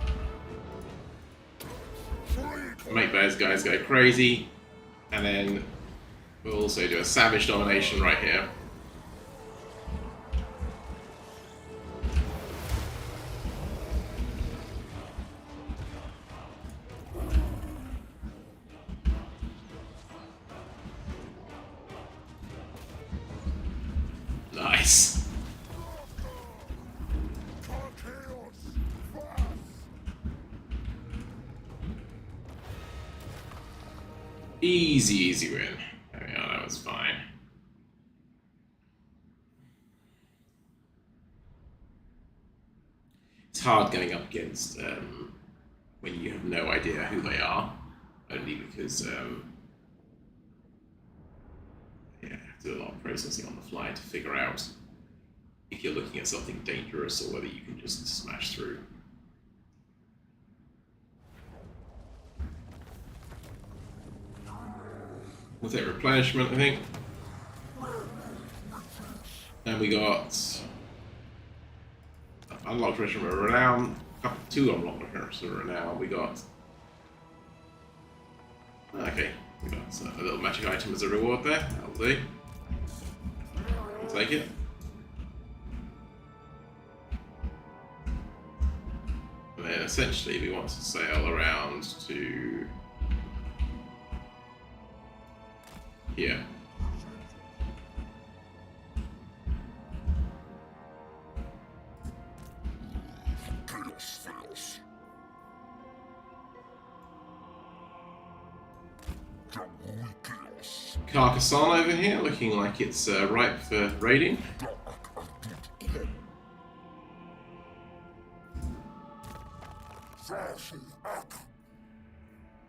Make those guys go crazy, and then we'll also do a savage domination right here. Nice. Easy win. There we go, that was fine. It's hard going up against when you have no idea who they are, only because do a lot of processing on the fly to figure out if you're looking at something dangerous or whether you can just smash through. We'll take replenishment, I think. And we got unlocked treasure of renown, two unlocked treasure of renown. We got okay, we got a little magic item as a reward there. That'll do. I'll take it. And then essentially we want to sail around to here. Carcassonne over here, looking like it's ripe for raiding.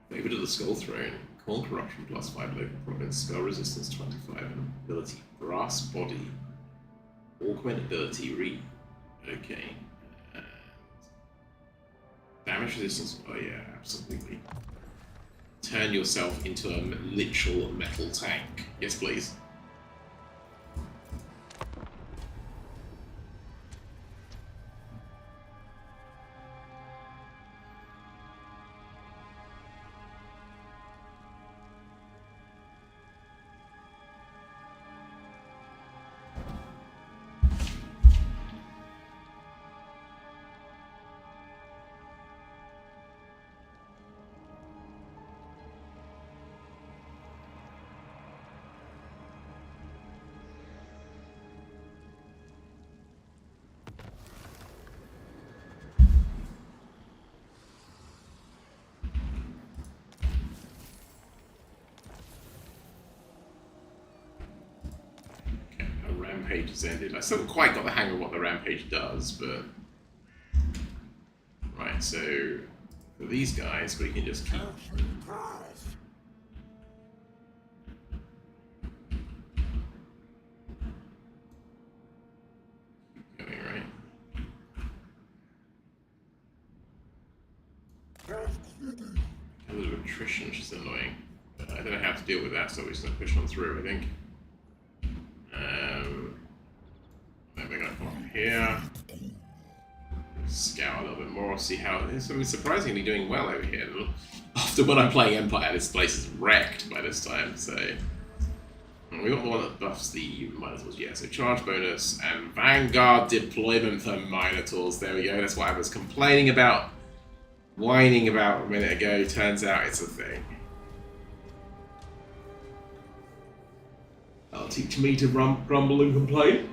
Maybe to the Skull Throne. All corruption plus 5 local province, spell resistance 25, and ability brass body. Augment ability okay. And damage resistance, oh yeah, absolutely. Turn yourself into a literal metal tank. Yes, please. Rampage has ended. I still haven't quite got the hang of what the rampage does, but right. So for these guys, we can just keep going, right? A little attrition, which is annoying. But I don't know how to deal with that, so we're just gonna push on through, I think. Then we're gonna come up here, scout a little bit more, see how it is. I mean, surprisingly doing well over here. After when I'm playing Empire, this place is wrecked by this time. So we got the one that buffs the Minotaurs, yeah. So charge bonus and Vanguard deployment for Minotaurs. There we go. That's what I was complaining about, whining about a minute ago. Turns out it's a thing. That'll teach me to grumble and complain.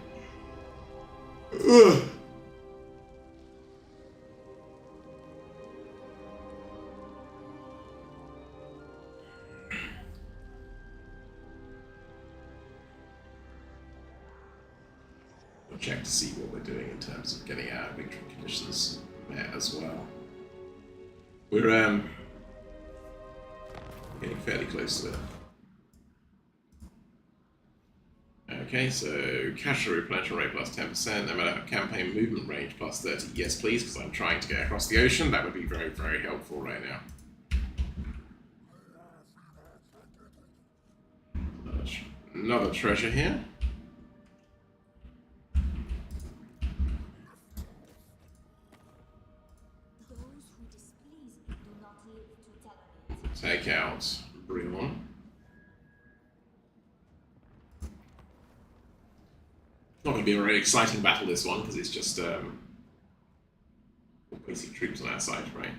Ugh. We'll check to see what we're doing in terms of getting our victory conditions there as well. We're getting fairly close to it. Okay, so cash replenishment rate plus 10%, no matter campaign movement range plus 30. Yes, please, because I'm trying to get across the ocean. That would be very, very helpful right now. Another treasure here. Take out Breon. Not going to be a very exciting battle, this one, because it's just basic troops on our side, right?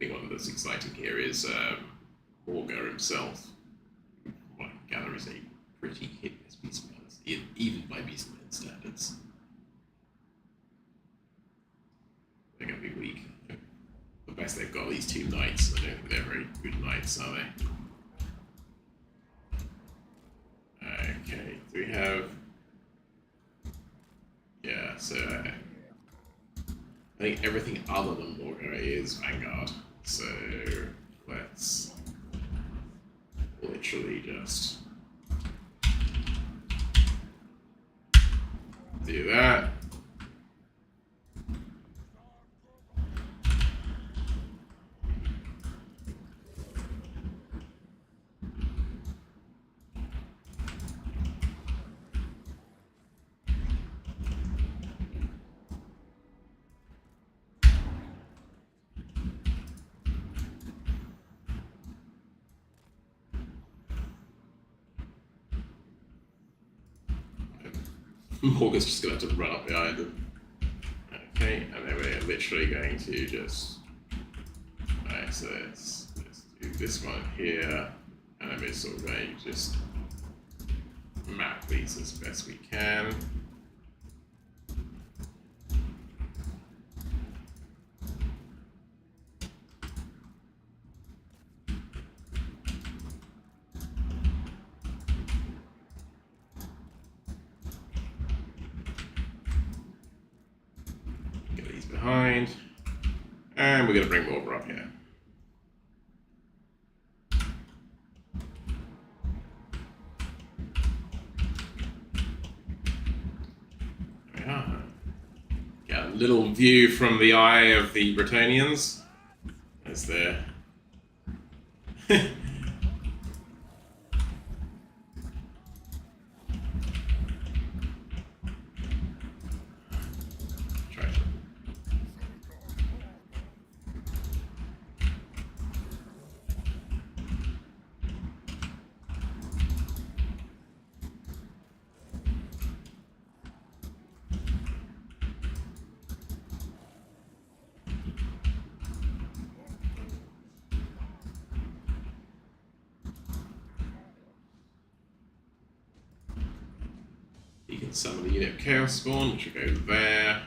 The only one that's exciting here is Morgar himself. What I gather is a pretty hideous Beastman, even by Beastman standards. They're going to be weak. The best they've got are these 2 knights. I don't think they're very good knights, are they? Okay, do we have... Yeah, so I think everything other than Morgar is Vanguard. So let's literally just do that. Morgan's just going to have to run up behind them. Okay, and then we're literally going to just... Alright, so let's do this one here, and then we're sort of going to just map these as best we can. Behind, and we're going to bring Morgar up here. little view from the eye of the Britannians as they're try to. You can summon the unit of Chaos Spawn, which will go there.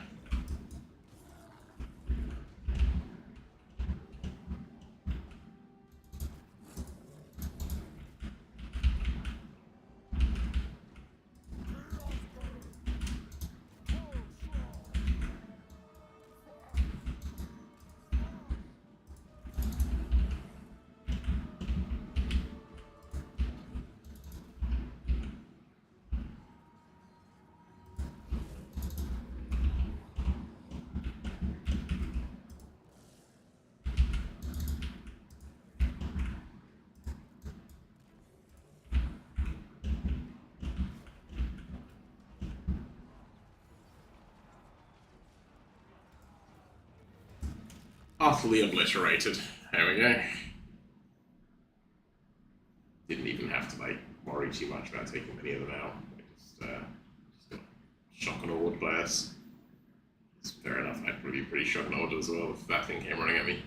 Utterly obliterated. There we go. Didn't even have to like worry too much about taking many of them out. I just got shock and awed blast. It's fair enough. I'd probably be pretty shock and awed as well if that thing came running at me.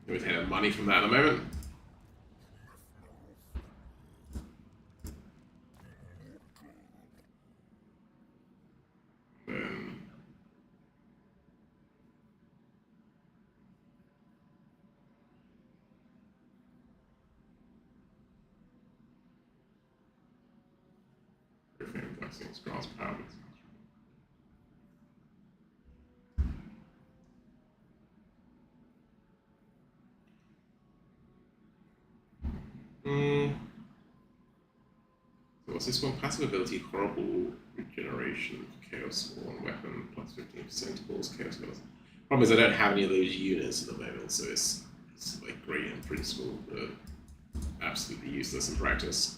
We've had money from that at the moment. Everything blessings, grants power. So what's this one? Passive ability, horrible regeneration, chaos spawn, weapon, plus 15% equals chaos spells. Problem is I don't have any of those units at the moment, so it's like great in principle, but absolutely useless in practice.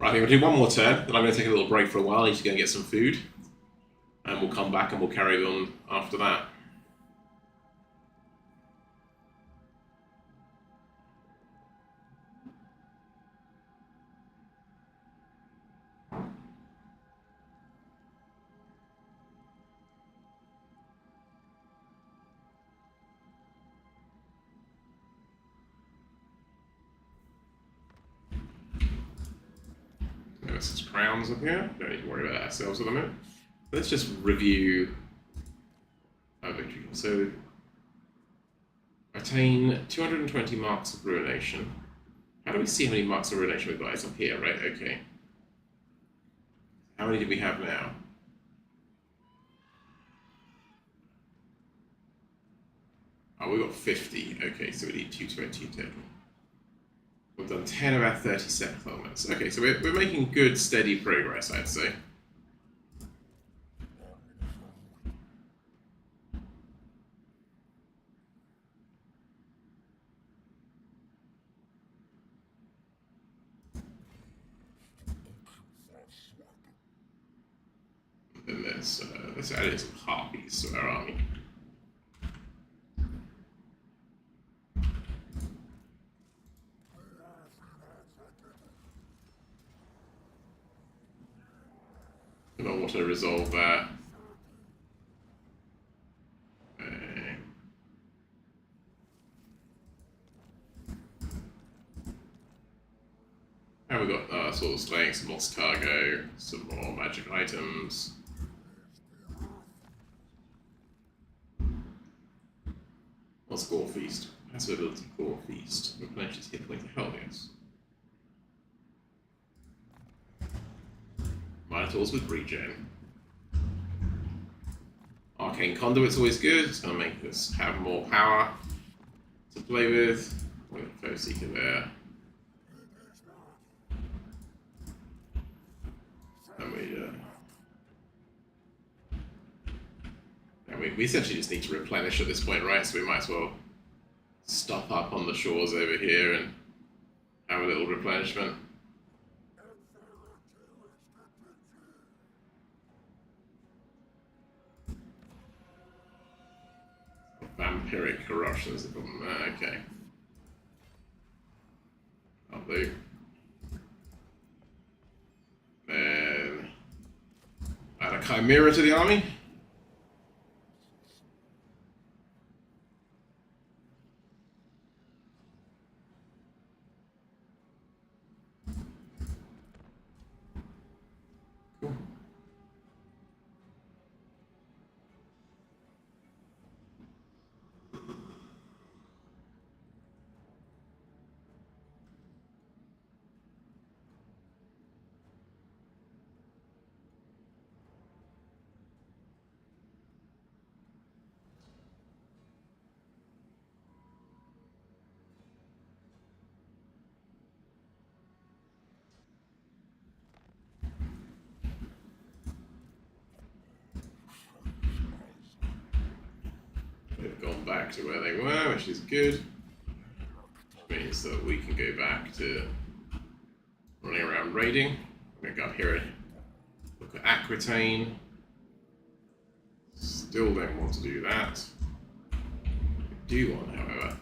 Right, I think we'll do one more turn, then I'm going to take a little break for a while. I need to go and get some food. And we'll come back and we'll carry on after that. There's crowns up here. Don't need to worry about ourselves at the moment. Let's just review our victory. So, attain 220 marks of ruination. How do we see how many marks of ruination we've got? It's up here, right? Okay. How many do we have now? Oh, we've got 50. Okay, so we need 220 total. We've done 10 of our 30 settlements. Okay, so we're making good, steady progress, I'd say. And then let's add in some harpies to our army. to resolve that. And we got sort of slaying, some lost cargo, some more magic items. What's Gore Feast? Passive ability Gore Feast. Replenishes hit points. Hell yes. Minotaurs with regen. Arcane Conduit's always good. It's going to make us have more power to play with. With a Foe Seeker there. And we essentially just need to replenish at this point, right? So we might as well stop up on the shores over here and have a little replenishment. Vampiric corruption is the problem. Okay. I'll do. Then add a Chimera to the army. Cool. They've gone back to where they were, which is good. Which means that we can go back to running around raiding. I'm going to go up here and look at Aquitaine. Still don't want to do that. I do want, however.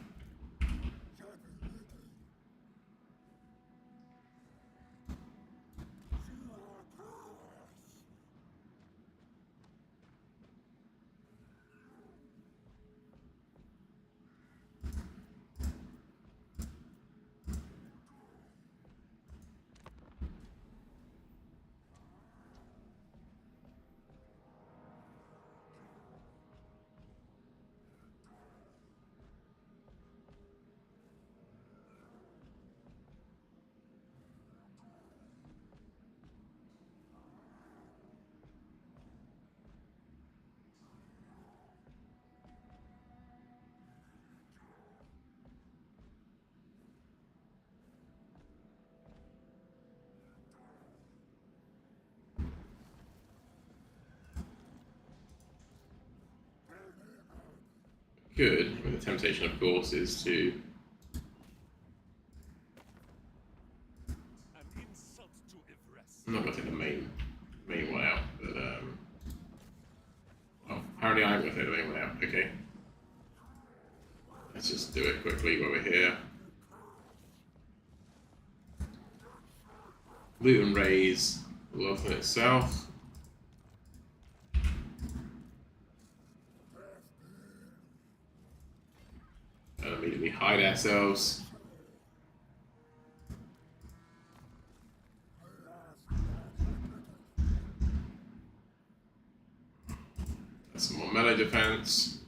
Good. I mean, the temptation, of course, is to I'm not going to take the main one out, but well, apparently I'm going to take the main one out. Okay. Let's just do it quickly while we're here. Loot and raise love in itself. And immediately hide ourselves. That's some more melee defense.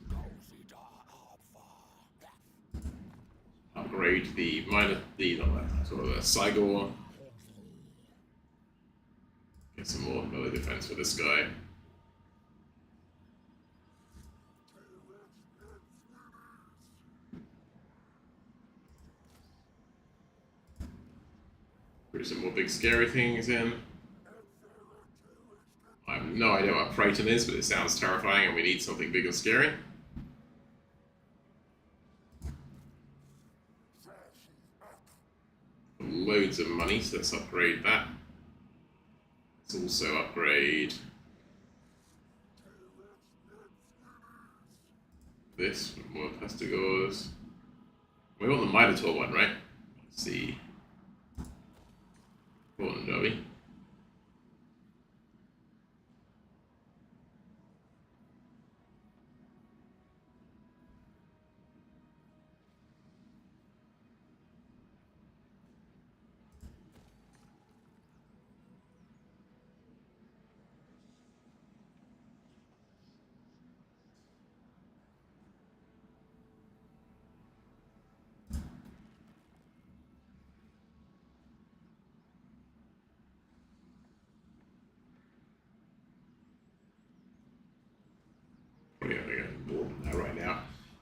Upgrade the sort of the Cygor. Get some more melee defense for this guy. Put some more big scary things in. I have no idea what Praeton is, but it sounds terrifying and we need something big and scary. Loads of money, so let's upgrade that. Let's also upgrade this with more Pestigors. We want the Minotaur one, right? Let's see. Important, Dobby.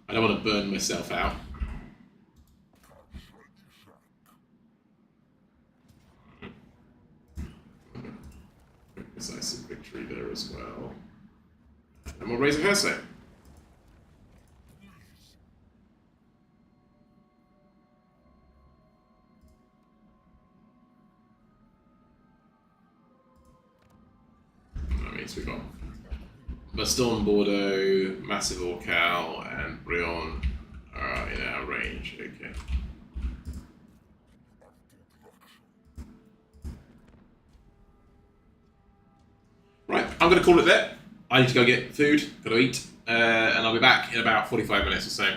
I don't want to burn myself out. Decisive victory there as well. And we'll raise a Herso. That means we've got Baston, Bordeaux, Massive Orcal, and Brion are in our range. Okay. Right, I'm going to call it there. I need to go get food, got to eat, and I'll be back in about 45 minutes or so.